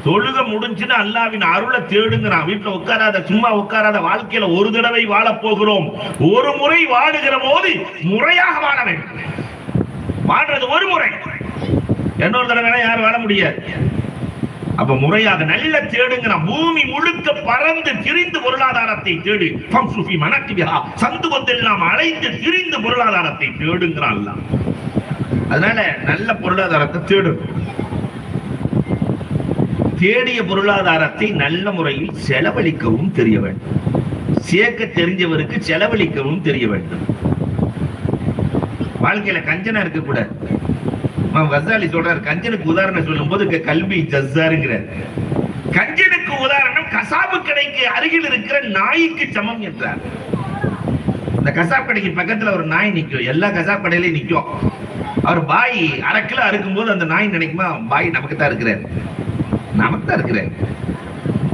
தொழுக முடிஞ்சுனா அல்லாஹ்வின் அருளை தேடுங்கறான். வீட்ல உட்காராத, சும்மா உட்காராத. வாழ்க்கையில ஒரு தடவை வாழ போகிறோம். ஒரு முறை வாழுகிற போது முறையாக வாழ வேண்டும். வாழ்றது ஒரு முறை, இன்னொரு தடவை யாரும் வாழ முடியாது. அப்ப முறையாக நல்ல தேடுங்கிறான். பூமி முழுக்க பறந்து திரிந்து பொருளாதாரத்தை தேடு. ஃபம்சுஃபி மனக்கியா, சந்து கொந்தெல்லாம் அலைந்து திரிந்து பொருளாதாரத்தை தேடுங்கிறான். அதனால நல்ல பொருளாதாரத்தை தேடு. தேடிய பொருளாதாரத்தை நல்ல முறையில் செலவழிக்கவும் தெரிய வேண்டும். சேர்க்க தெரிஞ்சவருக்கு செலவழிக்கவும் தெரிய வேண்டும். வாழ்க்கையில கஞ்சனா இருக்க கூடாது. கசாலி சொல்றார், கஞ்சனுக்கு உதாரணம் சொல்லும் போது கல்வி ஜஸ்ஸாருங்கிறார். கஞ்சனுக்கு உதாரணம் கசாப்பு கடைக்கு அருகில் இருக்கிற நாய்க்கு சமம் என்றார். இந்த கசாப் கடைக்கு பக்கத்துல ஒரு நாய் நிக்கும். எல்லா கசாப் கடையிலையும் நிக்கும். அவர் பாய் 1/2 கிலோ அறுக்கும் போது அந்த நாய் நினைக்குமா, பாய் நமக்கு தான் இருக்கிறார், நமக்கு தான் இருக்கிறார்.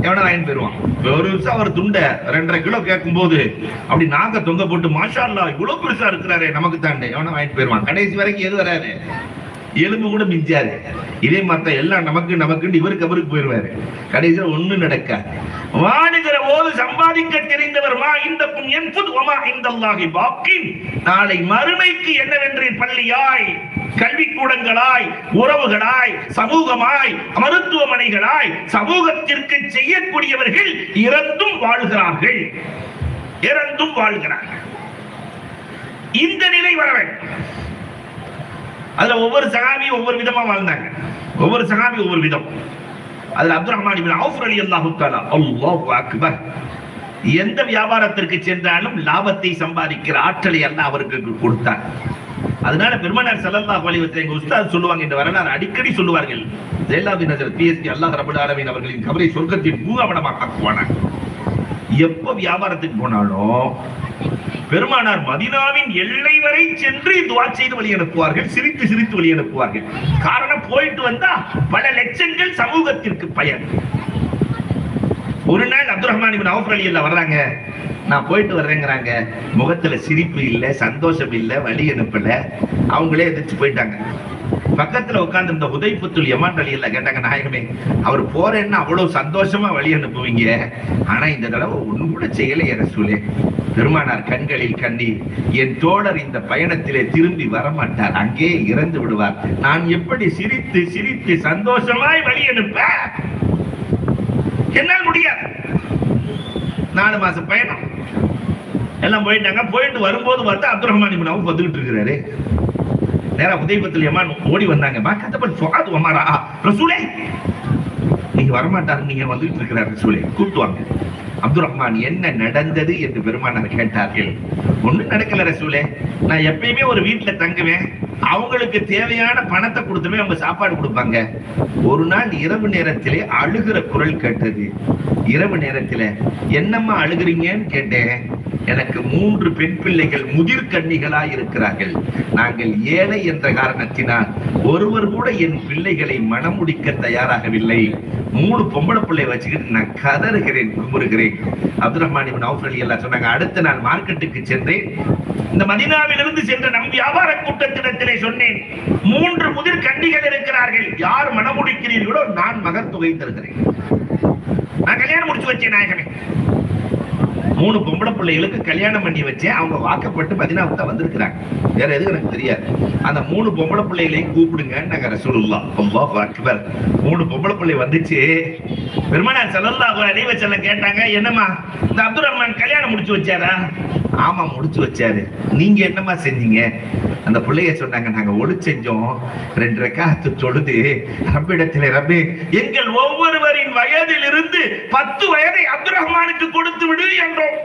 எவனா வாங்கி போயிருவான். ஒரு நிமிஷம் அவர் துண்டை 2.5 கிலோ கேட்கும் போது அப்படி நாங்க தொங்க போட்டு, மாஷா அல்லாஹ் இவ்வளவு பெருசா இருக்கிறாரு, நமக்கு தான், எவனா வாங்கிட்டு போயிருவான். கடைசி வரைக்கும் எது வராது, எலும்பு கூட மிஞ்சாது. இதே மாதிரி எல்லாம் நமக்கு நமக்கு இவருக்கு அவருக்கு போயிருவாரு. கடைசியில் ஒண்ணு நடக்காது. வாழுகிற போது சம்பாதிக்க தெரிந்தவர் மா இந்தக்கும் என்பது வமா இந்தல்லாஹி பாக்கின். நாளை மறுமைக்கு என்னவென்று பள்ளியாய், கல்விக்கூடங்களாய், உறவுகளாய், சமூகமாய், மருத்துவமனைகளாய் சமூகத்திற்கு செய்யக்கூடியவர்கள் இறந்தும் வாழ்கிறார்கள், இறந்தும் வாழ்கிறார்கள். இந்த நிலை வர வேண்டும். அதுல ஒவ்வொரு சஹாபியும் ஒவ்வொரு விதமா வாழ்ந்தாங்க. ஒவ்வொரு சஹாபி ஒவ்வொரு விதம். அதுல அப்துல் ரஹ்மான் இப்னு அவுஃப் ரலியல்லாஹு தஆலா, அல்லாஹு அக்பர், எந்த வியாபாரத்திற்கு சென்றாலும் லாபத்தை சம்பாதிக்கிற ஆற்றலை அல்லாஹ் அவருக்கு கொடுத்தார். அதனால பெருமானார் ஸல்லல்லாஹு அலைஹி வஸல்லம் எங்க உஸ்தாத் சொல்லுவாங்க, இந்த வரலாறு அடிக்கடி சொல்லுவார்கள். ஜெயலலிதா நஜர் பிஎஸ்டி அல்லாஹ் ரப்பல் ஆலமீன் அவர்களின் கபரை சொர்க்கத்தின் பூங்காவனமாக ஆக்குவானார். எப்ப வியாபாரத்துக்கு போனாலும் பெருமானார் மதீனாவின் எல்லை வரை சென்று துஆ செய்து வழி அனுப்புவார்கள், சிரித்து சிரித்து வழி அனுப்புவார்கள். காரணம், போயிட்டு வந்தா பல லட்சங்கள் சமூகத்திற்கு பயன். ஒரு நாள் அப்துல் ரஹ்மான் இப்னு அவுஃப் ரலியல்லாஹு வர்றாங்க, நான் போயிட்டு வர்றேங்கிறாங்க. முகத்துல சிரிப்பு இல்ல, சந்தோஷம் இல்ல, வழி அனுப்பல. அவங்களே எதிர்த்து போயிட்டாங்க. பக்கத்துல உட்கார்ந்து இந்த ஹுதைஃபத்துல் யமான் ரலியல்லாஹு கேட்டாங்க, நாயகமே, அவர் போறேன்னா அவ்வளவு சந்தோஷமா வழி அனுப்புவீங்க, ஆனா இந்த தடவை ஒண்ணும் கூட செய்யலையே ரசூலே. பெருமானார் கண்களில் கண்ணீர், என் தோழர் இந்த பயணத்திலே திரும்பி வரமாட்டார், அங்கே இறந்து விடுவார். நான் எப்படி சிரித்து சிரித்து சந்தோஷமாய் வழி அனுப்ப? என்னால் முடியாது. 4 மாசம் பயணம் எல்லாம் போயிட்டாங்க. போயிட்டு வரும்போது பார்த்தா அப்துல் ரஹ்மான் இப்னு அவுஃப் வந்துகிட்டு இருக்கிறாரு. நேரா உதைபத்துல் யமான் ஓடி வந்தாங்க. கதபல் ஃபுஆத் வமரா ரசூலே, நீங்க வரமாட்டாரு, நீங்க வந்துட்டு இருக்கிறார் ரசூலே, கூப்பிட்டு வாங்க. அப்துல் ரஹ்மான், என்ன நடந்தது என்று பெருமானார் கேட்டார்கள். ஒண்ணும் நடக்கல ரசூலே, நான் எப்பயுமே ஒரு வீட்டுல தங்குவேன், அவங்களுக்கு தேவையான பணத்தை கொடுத்துமே அவங்க சாப்பாடு கொடுப்பாங்க. ஒரு நாள் இரவு நேரத்திலே அழுகிற குரல் கேட்டது. இரவு நேரத்தில என்னம்மா அழுகிறீங்கன்னு கேட்டேன். எனக்கு 3 பெண் பிள்ளைகள் முதிர்கன்னிகளா இருக்கிறார்கள். நாங்கள் ஏழை என்ற காரணத்தினால் ஒருவர் கூட என் பிள்ளைகளை மணமுடிக்க தயாராகவில்லை. 3 பொம்பளை பிள்ளை வச்சுக்கிட்டு நான் கதறுகிறேன், குமுறுகிறேன். அப்துல் ரஹ்மான் இப்னு அவுஃப் ரலியல்லாஹு சொன்னாங்க, அடுத்த நாள் மார்க்கெட்டுக்கு சென்றேன். இந்த மதீனாவிலிருந்து சென்ற நம் வியாபார கூட்டத்திடத்திலே சொன்னேன், 3 முதிர் கன்னிகள் இருக்கிறார்கள், யார் மணமுடிக்கிறீர்களோ நான் மகர் தொகை தருகிறேன். நான் கல்யாணம் முடிச்சு வச்சேன் நாயகமே. 3 பொம்பளை பிள்ளைகளுக்கு கல்யாணம் பண்ணி வச்சேன். அவங்க வாக்கப்பட்டு மதீனாவுக்கு தான் வந்திருக்கிறாங்க. வேற எதுவும் எனக்கு தெரியாது. அந்த 3 பொம்பளை பிள்ளைகளையும் கூப்பிடுங்க நாங்க ரசூலுல்லாஹ் அல்லாஹு அக்பர். 3 பொம்பளை பிள்ளை வந்துச்சு. பெருமானார் ஸல்லல்லாஹு அலைஹி வஸல்லம் கேட்டாங்க, என்னம்மா இந்த அப்துல் ரஹ்மான் கல்யாணம் முடிச்சு வச்சாரா? ஆமா முடிச்சு வச்சாரு. நீங்க என்னம்மா செஞ்சீங்க? அந்த பிள்ளைய சொன்னாங்க, நாங்க ஒளி செஞ்சோம், 2 ரக்காத்து தொழுது ரப்பிடத்திலே, ரப்பே எங்கள் ஒவ்வொருவரின் வயதில் இருந்து 10 வயதை அப்துல் ரஹ்மானுக்கு கொடுத்து விடு என்றோம்.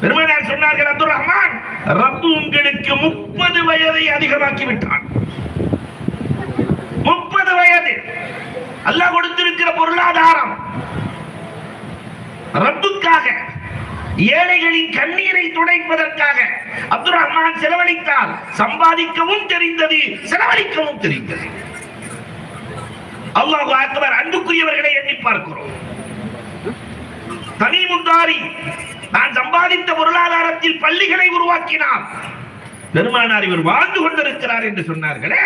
பெருமானார் சொன்னார்கள், அப்துல் ரஹ்மான் ரப்பு உங்களுக்கு 30 வயதை அதிகமாக்கி விட்டான். 30 வயது அல்லாஹ் கொடுத்திருக்கிற பொருளாதாரம் ரப்புக்காக, ஏழைகளின் கண்ணீரை துடைப்பதற்காக அப்துல் ரஹ்மான் செலவழித்தார். சம்பாதிக்கவும் தெரிந்தது, செலவழிக்கவும் தெரிந்தது. அல்லாஹு அக்பர். அன்புக்குரியவர்களை எண்ணி பார்க்கிறோம். தனீமுத்தாரி நான் சம்பாதித்த பொருளாதாரத்தில் பள்ளிகளை உருவாக்கினார். பெருமானார் இவர் வாழ்ந்து கொண்டிருக்கிறார் என்று சொன்னார்களே.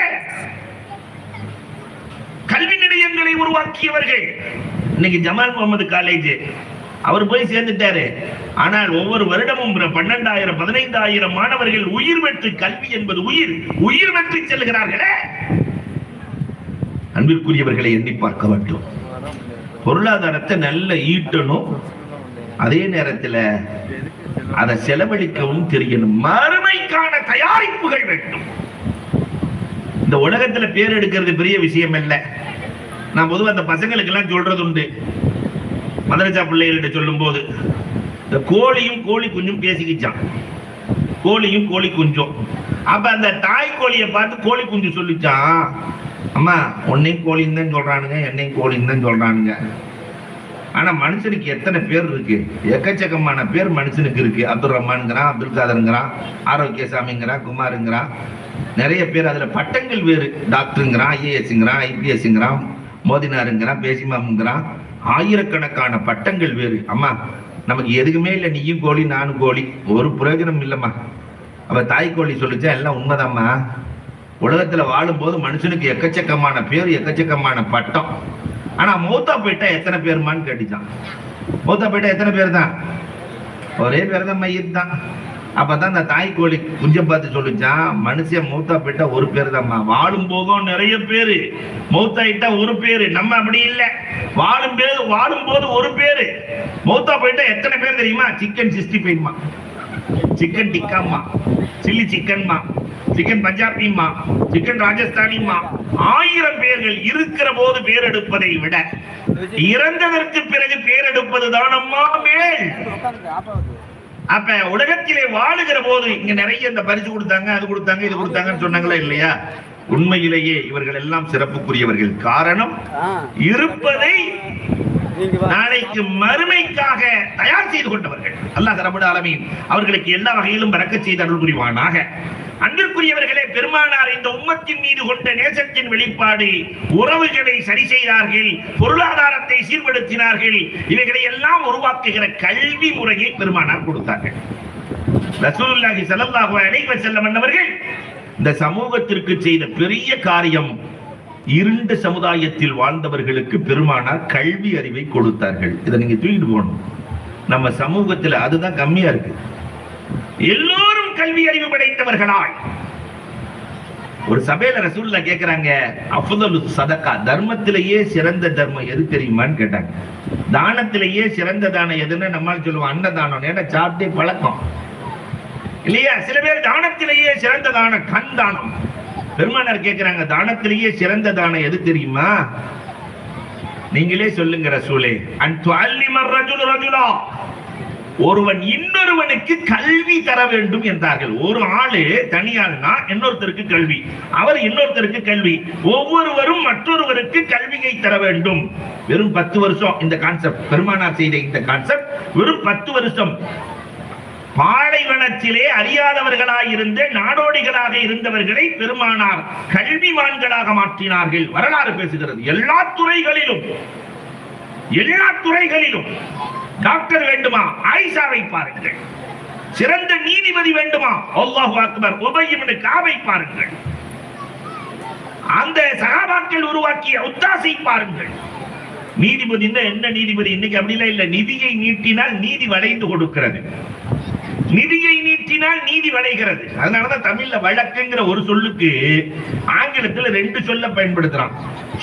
கல்வி நிலையங்களை உருவாக்கியவர்கள். இன்னைக்கு ஜமால் முகமது காலேஜ் அவர் போய் சேர்ந்துட்டாரு. ஆனால் ஒவ்வொரு வருடமும் 12,000 15,000 மாணவர்கள் உயிர் பெற்று, கல்வி என்பது உயிர் பெற்று செல்கிறார்களே. அன்பிற்குரியவர்களை எண்ணி பார்க்க வேண்டும். பொருளாதாரத்தை நல்ல ஈட்டணும், அதே நேரத்தில் அதை செலவழிக்கவும் தெரியணும். மறுமைக்கான தயாரிப்புகள் வேண்டும். இந்த உலகத்துல பேர் எடுக்கிறது பெரிய விஷயம் அல்ல. நான் பொதுவாக அந்த பசங்களுக்கு எல்லாம் சொல்றது உண்டு. மதரசா பிள்ளைகள்கிட்ட சொல்லும் போது, இந்த கோழியும் கோழி குஞ்சும் பேசிக்கிச்சான். கோழியும் கோழி குஞ்சும். அப்ப அந்த தாய் கோழியை பார்த்து கோழி குஞ்சு சொல்லிச்சான், அம்மா உன்னையும் கோழின்னு தான் சொல்றானுங்க, என்னையும் கோழின்னு தான் சொல்றானுங்க. ஆனா மனுஷனுக்கு எத்தனை பேர் இருக்கு? எக்கச்சக்கமான பேர் மனுஷனுக்கு இருக்கு. அப்துல் ரஹ்மான்ங்கிறான், அப்துல் காதருங்கிறான், ஆரோக்கியசாமிங்கிறான், குமாருங்கிறான், நிறைய பேர். அதுல பட்டங்கள் வேறு. டாக்டருங்கிறான், ஐஏஎஸ்ங்கிறான், ஐபிஎஸ்ங்கிறான், மோதினாருங்கிறான், பேசிமாமுங்கிறான், ஆயிரக்கணக்கான பட்டங்கள் வேறு. அம்மா நமக்கு எதுக்குமே இல்லை, நீயும் கோழி நானும் கோழி, ஒரு பிரயோஜனம் இல்லைம்மா. அவ தாய் கோழி சொல்லிச்சா எல்லாம் உண்மைதாம்மா. உலகத்துல வாழும் போது மனுஷனுக்கு எக்கச்சக்கமான பேர், எக்கச்சக்கமான பட்டம். ஆனா மௌத்தா போயிட்டா எத்தனை பேருமான்னு கேட்டுச்சான். மௌத்தா போயிட்டா எத்தனை பேர் தான்? ஒரே பேர் தான், மையத் தான். அப்பதான் அந்த தாய் கோழி குஞ்ச பார்த்து சொல்லிச்சான், மனுஷன் மௌத்தா போயிட்டா ஒரு பேர் தான்மா. வாழும் போதும் நிறைய பேரு, மௌத்தாயிட்டா ஒரு பேரு. நம்ம அப்படி இல்லை. வாழும் போது ஒரு பேரு, மௌத்தா போயிட்டா எத்தனை பேர் தெரியுமா? சிக்கன் 65மா, சிக்கன் டிக்காமா, சில்லி சிக்கன்மா, சிக்கன் பஞ்சாபிமா, சிக்கன் ராஜஸ்தானிமா, 1000 பேர்கள் இருக்கிற போது பேர் எடுப்பதை விட இறந்ததற்கு பிறகு பேர் எடுப்பது தான் அம்மா மேல். அப்ப உலகத்திலே வாழுகிற போது இங்க நிறைய இந்த பரிசு கொடுத்தாங்க, அது கொடுத்தாங்க, இது கொடுத்தாங்கன்னு சொன்னாங்களா இல்லையா? உண்மையிலேயே இவர்கள் எல்லாம் சிறப்புக்குரியவர்கள். காரணம், இருப்பதை நாளைக்கு மறுமைக்காக தயார் செய்து கொண்டவர்கள். அல்லாஹ் ரப்பல் ஆலமீன் அவர்களுக்கு எல்லா வகையிலும் பரக்கத் செய்து அருள் புரிவானாக. அன்பிற்குரியவர்களே, பெருமானார் இந்த உம்மத்தின் மீது கொண்ட நேசத்தின் வெளிப்பாடு, உறவுகளை சரி செய்தார்கள், பொருளாதாரத்தை சீர்படுத்தினார்கள். இவைகளை எல்லாம் உருவாக்குகிற கல்வி முறையை பெருமானார் கொடுத்தார்கள். ரசூலுல்லாஹி ஸல்லல்லாஹு அலைஹி வஸல்லம் அவர்கள் இந்த சமூகத்திற்கு செய்த பெரிய காரியம், இருண்ட சமுதாயத்தில் வாழ்ந்தவர்களுக்கு பெருமானார் கல்வி அறிவை கொடுத்தார்கள். இதை நீங்க தூக்கிட்டு போகணும். நம்ம சமூகத்தில் அதுதான் கம்மியா இருக்கு. எல்லோரும் கல்வி அறிவு படைத்தவர்களாய் ஒரு சபையில ரசூலுல்லாஹ் கேக்குறாங்க, அஃதலு சதகா, தர்மத்திலேயே சிறந்த தர்மம் எது தெரியுமான்னு கேட்டாங்க. தானத்திலேயே சிறந்த தானம் எதுன்னு நம்மால் சொல்லுவோம் அன்னதானம். ஏன்னா சாப்பிட்டே பழக்கம். இல்லையா? சில பேர் தானத்திலேயே சிறந்த தானம் கண் தானம். பெருமானார் கேட்கிறாங்க, தானத்திலேயே சிறந்த தானம் எது தெரியுமா? நீங்களே சொல்லுங்க ரசூலே. ஒருவன் இன்னொருவனுக்கு கல்வி தர வேண்டும் என்றார்கள். ஒரு ஆளு தனியாள்னா இன்னொருத்தருக்கு கல்வி, அவர் இன்னொருத்தருக்கு கல்வி, ஒவ்வொருவரும் மற்றொருவருக்கு கல்வியை தர வேண்டும். வெறும் 10 வருஷம் இந்த கான்செப்ட், பெருமானார் செய்த இந்த கான்செப்ட் வெறும் 10 வருஷம். பாலைவனத்திலே அறியாதவர்களாக இருந்த நாடோடிகளாக இருந்தவர்களை பெருமானார் கல்விமான்களாக மாற்றினார்கள். வரலாறு பேசுகிறது. எல்லா துறைகளிலும் டாக்டர் வேண்டுமா, ஆயிஷாவை பாருங்கள். சிறந்த நீதிபதி வேண்டுமா, அல்லாஹு அக்பர் உபய் இப்னு கஅபை பாருங்கள். அந்த சஹாபாக்கள் உருவாக்கிய உத்தாஸை பாருங்கள். நீதிபதி என்ன நீதிபதி? இன்னைக்கு அப்படிலாம் இல்ல. நிதியை நீட்டினால் நீதி வளைந்து கொடுக்கிறது, நிதியை நீட்டினால் நீதி வளைகிறது. அதனாலதான் தமிழ்ல வழக்குங்கிற ஒரு சொல்லுக்கு ஆங்கிலத்துல 2 சொல்ல பயன்படுத்துறான்.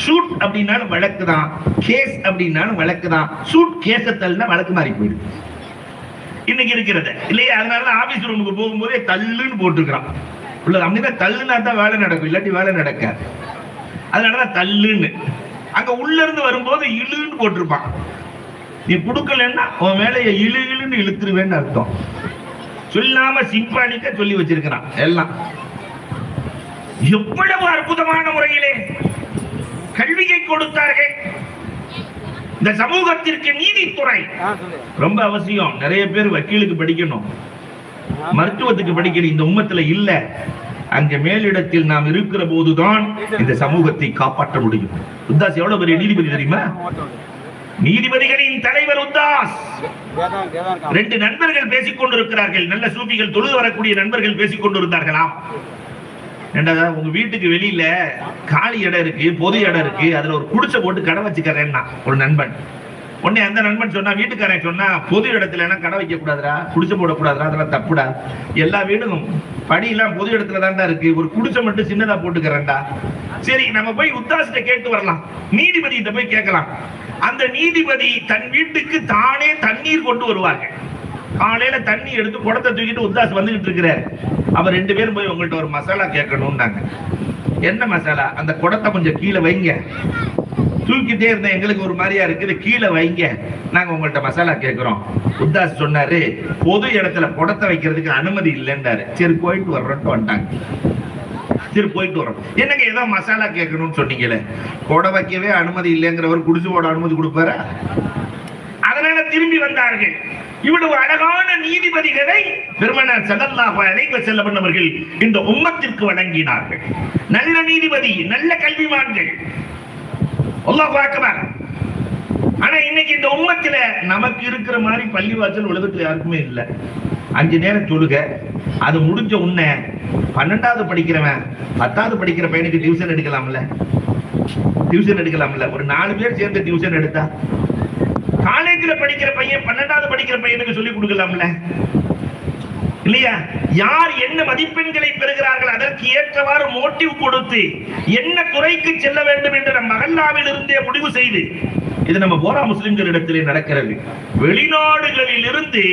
ஷூட் அப்படின்னாலும் வழக்கு தான், கேஸ் அப்படின்னாலும் வழக்கு தான். ஷூட் கேசத்தல்னா வழக்கு மாறி போயிடுது இன்னைக்கு இருக்கிறது இல்லையா? அதனால ஆபீஸ் ரூமுக்கு போகும்போதே தள்ளுன்னு போட்டுக்கிறான். அப்படிதான் தள்ளுனா தான் வேலை நடக்கும், இல்லாட்டி வேலை நடக்காது. அதனாலதான் தள்ளுன்னு. அங்க உள்ள இருந்து வரும்போது இழுன்னு போட்டிருப்பான். நீ கொடுக்கலன்னா உன் வேலையை இழுன்னு இழுத்துருவேன்னு அர்த்தம். சொல்லாம சிம்பாலிக்க சொல்லி வச்சிருக்கிறான். எல்லாம் எவ்வளவு அற்புதமான முறையிலே கல்வியை கொடுத்தார்கள். இந்த சமூகத்திற்கு நீதித்துறை ரொம்ப அவசியம். நிறைய பேர் வக்கீலுக்கு படிக்கணும், மருத்துவத்துக்கு படிக்கணும், இந்த உம்மத்துல இல்ல. அங்க மேலிடத்தில் நாம் இருக்கிற போதுதான் இந்த சமூகத்தை காப்பாற்ற முடியும். உத்தாஸ் எவ்வளவு பெரிய நீதிபதி தெரியுமா? நீதிபதிகளின் தலைவர் உத்தாஸ். 2 நண்பர்கள் பேசிக் கொண்டிருக்கிறார்கள். நல்ல சூஃபிகள், தொழுது வரக்கூடிய நண்பர்கள் பேசிக் கொண்டிருந்தார்களாம். உங்க வீட்டுக்கு வெளியில காலி இடம் இருக்கு, பொது இடம் இருக்கு, அதுல ஒரு குடிசை போட்டு கடை வச்சுக்கிறேன்னா ஒரு நண்பன். உடனே அந்த நண்பன் சொன்னா, வீட்டுக்காரன் சொன்னா, பொது இடத்துல எல்லாம் கடை வைக்க கூடாதுரா, குடிசை போடக்கூடாதுரா, அதெல்லாம் தப்புடா. எல்லா வீடும் படியெல்லாம் பொது இடத்துல தான்டா இருக்கு, ஒரு குடிசை மட்டும் சின்னதா போட்டுக்கிறேன்டா. சரி, நம்ம போய் உத்தாசிட்ட கேட்டு வரலாம், நீதிபதி கிட்ட போய் கேட்கலாம். அந்த நீதிபதி தன் வீட்டுக்கு தானே தண்ணீர் கொண்டு வருவார்கள். காலையில தண்ணி எடுத்து குடத்தை தூக்கிட்டு உத்தாஸ் வந்துகிட்டு இருக்கிறார். அவர் 2 பேரும் போய் உங்கள்கிட்ட ஒரு மசாலா கேட்கணும்னாங்க. என்ன மசாலா? அந்த குடத்தை கொஞ்சம் கீழே வைங்க. தூக்கிட்டே இருந்த எங்களுக்கு ஒரு மாதிரியா இருக்குது, கீழே வைங்க, நாங்க உங்கள்கிட்ட மசாலா கேட்கிறோம். உத்தாஸ் சொன்னாரு, பொது இடத்துல குடத்தை வைக்கிறதுக்கு அனுமதி இல்லைன்றாரு. சரி போயிட்டு வர்றோம்ட்டு வந்துட்டாங்க. சரி போயிட்டு வரோம். என்னங்க ஏதோ மசாலா கேட்கணும்னு சொன்னீங்களே, கொடை வைக்கவே அனுமதி இல்லைங்கிறவர் குடிசை போட அனுமதி கொடுப்பாரா? அதனால திரும்பி வந்தார்கள். இவ்வளவு அழகான நீதிபதிகளை பெருமானார் ஸல்லல்லாஹு அலைஹி வஸல்லம் அவர்கள் இந்த உம்மத்திற்கு வழங்கினார்கள். நல்ல நீதிபதி, நல்ல கல்விமான்கள். அல்லாஹு அக்பர். ஆனா இன்னைக்கு இந்த உம்மத்தில நமக்கு இருக்கிற மாதிரி பள்ளிவாசல் உலகத்துல யாருக்குமே இல்ல. 5 நேரம் தொழுக, அது முடிஞ்ச உடனே 12வது படிக்கிறவன் 10வது படிக்கிற பையனுக்கு டியூஷன் எடுக்கலாம்ல, ஒரு 4 பேர் சேர்ந்து டியூஷன் எடுத்தா, காலேஜ்ல படிக்கிற பையன் 12வது படிக்கிற பையனுக்கு சொல்லி கொடுக்கலாம்ல, இல்லையா? யார் என்ன மதிப்பெண்களை பெறுகிறார்கள் அதற்கு ஏற்றவாறு மோட்டிவ் கொடுத்து என்ன துறைக்கு செல்ல வேண்டும் என்று நம் மகல்லாவில் இருந்தே முடிவு செய்து, இது நம்ம போரா முஸ்லிம்கள் இடத்திலே நடக்கிறது. வெளிநாடுகளில் இருந்து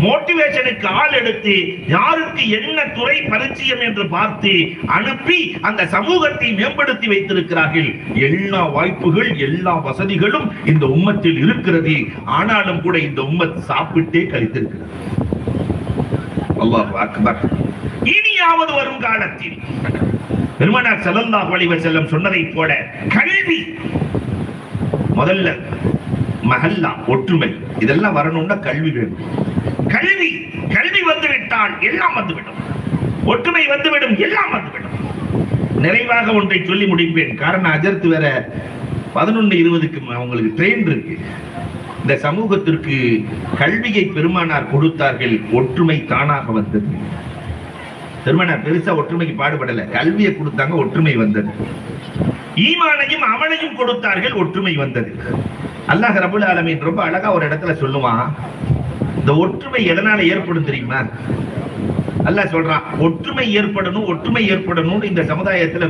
மோட்டிவேஷனுக்கு ஆள் எடுத்து யாருக்கு என்ன துறை பரிச்சயம் என்று பார்த்து அனுப்பி அந்த சமூகத்தை மேம்படுத்தி வைத்திருக்கிறார்கள். எல்லா வாய்ப்புகள், எல்லா வசதிகளும் இந்த உம்மத்தில் இருக்கிறது. ஆனாலும் கூட இந்த உம்மத் சாப்பிட்டே கழித்திருக்கிறது. அல்லாஹ் அக்பர். இனியாவது வரும் காலத்தில் பெருமானார் ஸல்லல்லாஹு அலைஹி வஸல்லம் சொன்னதை போல கல்வி முதல்ல, மஹல்லா ஒற்றுமை, இதெல்லாம் வரணும்னா கல்வி வேணும். கல்வி வந்துவிட்டால் எல்லாம் வந்துவிடும். ஒற்றுமை வந்துவிடும், எல்லாம் வந்துவிடும். நிறைவாக ஒன்றை சொல்லி முடிப்பேன். காரணம் அஜர்த்து வேற 11:20க்கு அவங்களுக்கு ட்ரெயின் இருக்கு. இந்த சமூகத்திற்கு கல்வியை பெருமானார் கொடுத்தார்கள், ஒற்றுமை தானாக வந்தது. பெருமானார் பெருசா ஒற்றுமைக்கு பாடுபடல, கல்வியை கொடுத்தாங்க, ஒற்றுமை வந்தது. ஈமானையும் அவனையும் கொடுத்தார்கள், ஒற்றுமை வந்தது. அல்லாஹ் ரப்பல் ஆலமீன் ரொம்ப அழகா ஒரு இடத்துல சொல்லுவான், இந்த ஒற்றுமை எதனால ஏற்படும் தெரியுமா? அல்லாஹ் சொல்றான், ஒற்றுமை ஏற்படணும். இந்த சமுதாயத்துல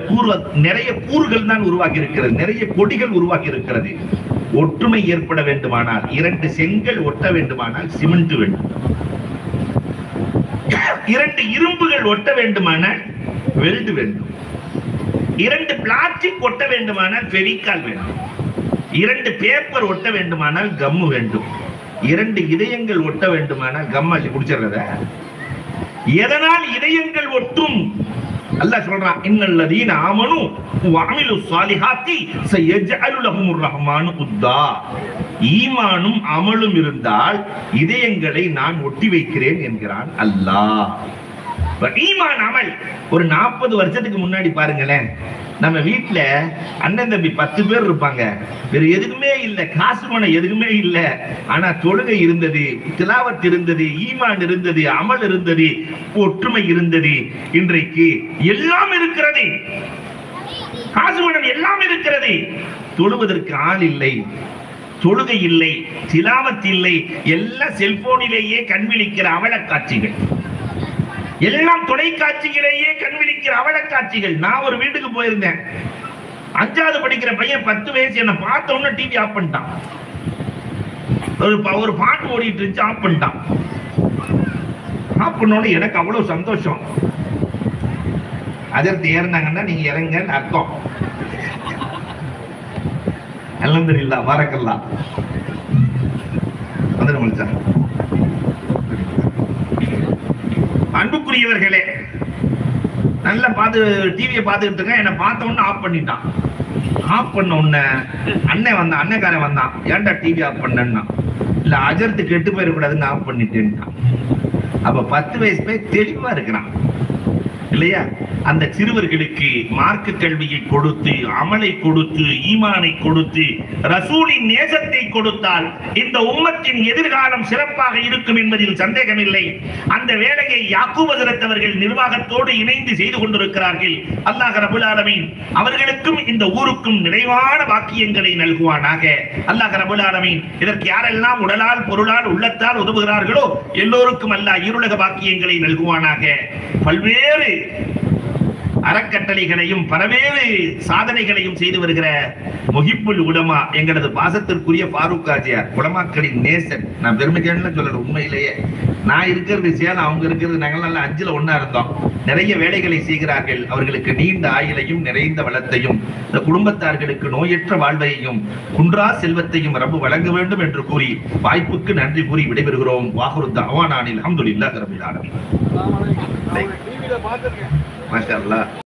நிறைய கூறுகள் தான் உருவாகி இருக்கிறது, நிறைய கொடிகள் உருவாகி இருக்கிறது. ஒற்றுமை ஏற்பட வேண்டுமானால் 2 செங்கல் ஒட்ட வேண்டுமானால் சிமெண்ட் வேண்டும். 2 இரும்புகள் ஒட்ட வேண்டுமானால் வெல்டு வேண்டும், 2 பிளாஸ்டிக் ஒட்ட வேண்டுமானால் ஃபெவிகால் வேண்டும், 2 பேப்பர் ஒட்ட வேண்டுமானால் கம்மு வேண்டும், 2 இதயங்கள் ஒட்ட வேண்டுமானால் கம்மாசி குடிச்சிடுறத. எதனால் இதயங்கள் ஒட்டும்? அல்லாஹ் சொல்றான், இன்னல்லதீன ஆமனு வஅமிலு ஸாலிஹாத்தி சயஜஅலு லஹுமுர் ரஹ்மானு உத்தா. ஈமானும் அமலும் இருந்தால் இதயங்களை நான் ஒட்டி வைக்கிறேன் என்கிறான் அல்லாஹ். ஈமான் அமல் ஒரு 40 வருஷத்துக்கு முன்னாடி பாருங்களேன், நம்ம வீட்டுல அண்ணன் தம்பி 10 பேர் இருப்பாங்க, வேற எதுக்குமே இல்ல, காசு பணம் எதுக்குமே இல்ல, ஆனா தொழுகை இருந்தது, திலாவத் இருந்தது, ஈமான் இருந்தது, அமல் இருந்தது, ஒற்றுமை இருந்தது. இன்றைக்கு எல்லாம் இருக்கிறது, காசு பணம் எல்லாம் இருக்கிறது, தொழுவதற்கு ஆள் இல்லை, தொழுகை இல்லை, திலாவத் இல்லை, எல்லாம் செல்போனிலேயே கண்விழிக்கிற அவல காட்சிகள், எல்லாம் தொலைக்காட்சிகளையே கண்விழிக்கிற அவல காட்சிகள். நான் ஒரு வீட்டுக்கு போயிருந்தேன், 5வது படிக்கிற பையன் 10 வயசு, என்ன பார்த்த உடனே டிவி ஆஃப் பண்ணிட்டான். ஒரு பாட்டு ஓடிட்டு இருந்துச்சு, ஆஃப் பண்ணிட்டான். ஆஃப் பண்ணோட எனக்கு அவ்வளவு சந்தோஷம். அதற்கு ஏறினாங்கன்னா நீங்க இறங்கன்னு அர்த்தம். அல்ஹம்துலில்லாஹ், பாரக்கல்லாஹ். வந்து முடிச்சா அன்புக்குரியவர்களே, நல்லா பார்த்து டிவியை பார்த்துக்கிட்டு இருக்க, என்னை பார்த்த உடனே ஆஃப் பண்ணிட்டான். ஆஃப் பண்ண உடனே அண்ணன் வந்தான், அண்ணக்காரன் வந்தான், ஏன்டா டிவி ஆஃப் பண்ணா? இல்ல அஜர்த்து கெட்டு போயிடக்கூடாதுன்னு ஆஃப் பண்ணிட்டேன்ட்டான். அப்ப 10 வயசு போய் தெளிவா இருக்கிறான் இல்லையா? அந்த சிறுவர்களுக்கு மார்க்க கல்வியை கொடுத்து, அமலை கொடுத்து, ஈமானை கொடுத்து, ரசூலின் நேசத்தை கொடுத்தால் இந்த உம்மத்தின் எதிர்காலம் சிறப்பாக இருக்கும் என்பதில் சந்தேகமில்லை. அந்த வேலையை யாக்கூப் ஹஜ்ரத் அவர்கள் நிர்வாகத்தோடு இணைந்து செய்து கொண்டிருக்கிறார்கள். அல்லாஹ் ரப்பல் ஆலமீன் அவர்களுக்கும் இந்த ஊருக்கும் நிறைவான வாக்கியங்களை நல்குவானாக. அல்லாஹ் ரப்பல் ஆலமீன் இதற்கு யாரெல்லாம் உடலால், பொருளால், உள்ளத்தால் உதவுகிறார்களோ எல்லோருக்கும் அல்லாஹ் இருளக வாக்கியங்களை நல்குவானாக. பல்வேறு அறக்கட்டளைகளையும் பல்வேறு சாதனைகளையும் செய்து வருகிற முஹிப்புல் உலமா, எங்களது பாசத்திற்குரிய ஃபாரூக் ஆஜியார், உலமாக்களின் நேசன். நான் பெருமைக்கான சொல்லல, உண்மையிலேயே நான் இருக்கிறது சேலம், அவங்க இருக்கிறது நாங்கள் நல்லா 5ல 1 இருந்தோம். நிறைய வேலைகளை செய்கிறார்கள். அவர்களுக்கு நீண்ட ஆயுளையும் நிறைந்த வளத்தையும், இந்த குடும்பத்தார்களுக்கு நோயற்ற வாழ்வையும் குன்றா செல்வத்தையும் ரப்பு வழங்க வேண்டும் என்று கூறி வாய்ப்புக்கு நன்றி கூறி விடைபெறுகிறோம். வாஹிரு தஅவானா அல்ஹம்துலில்லாஹி ரப்பில் ஆலமீன். மாஷா அல்லாஹ்.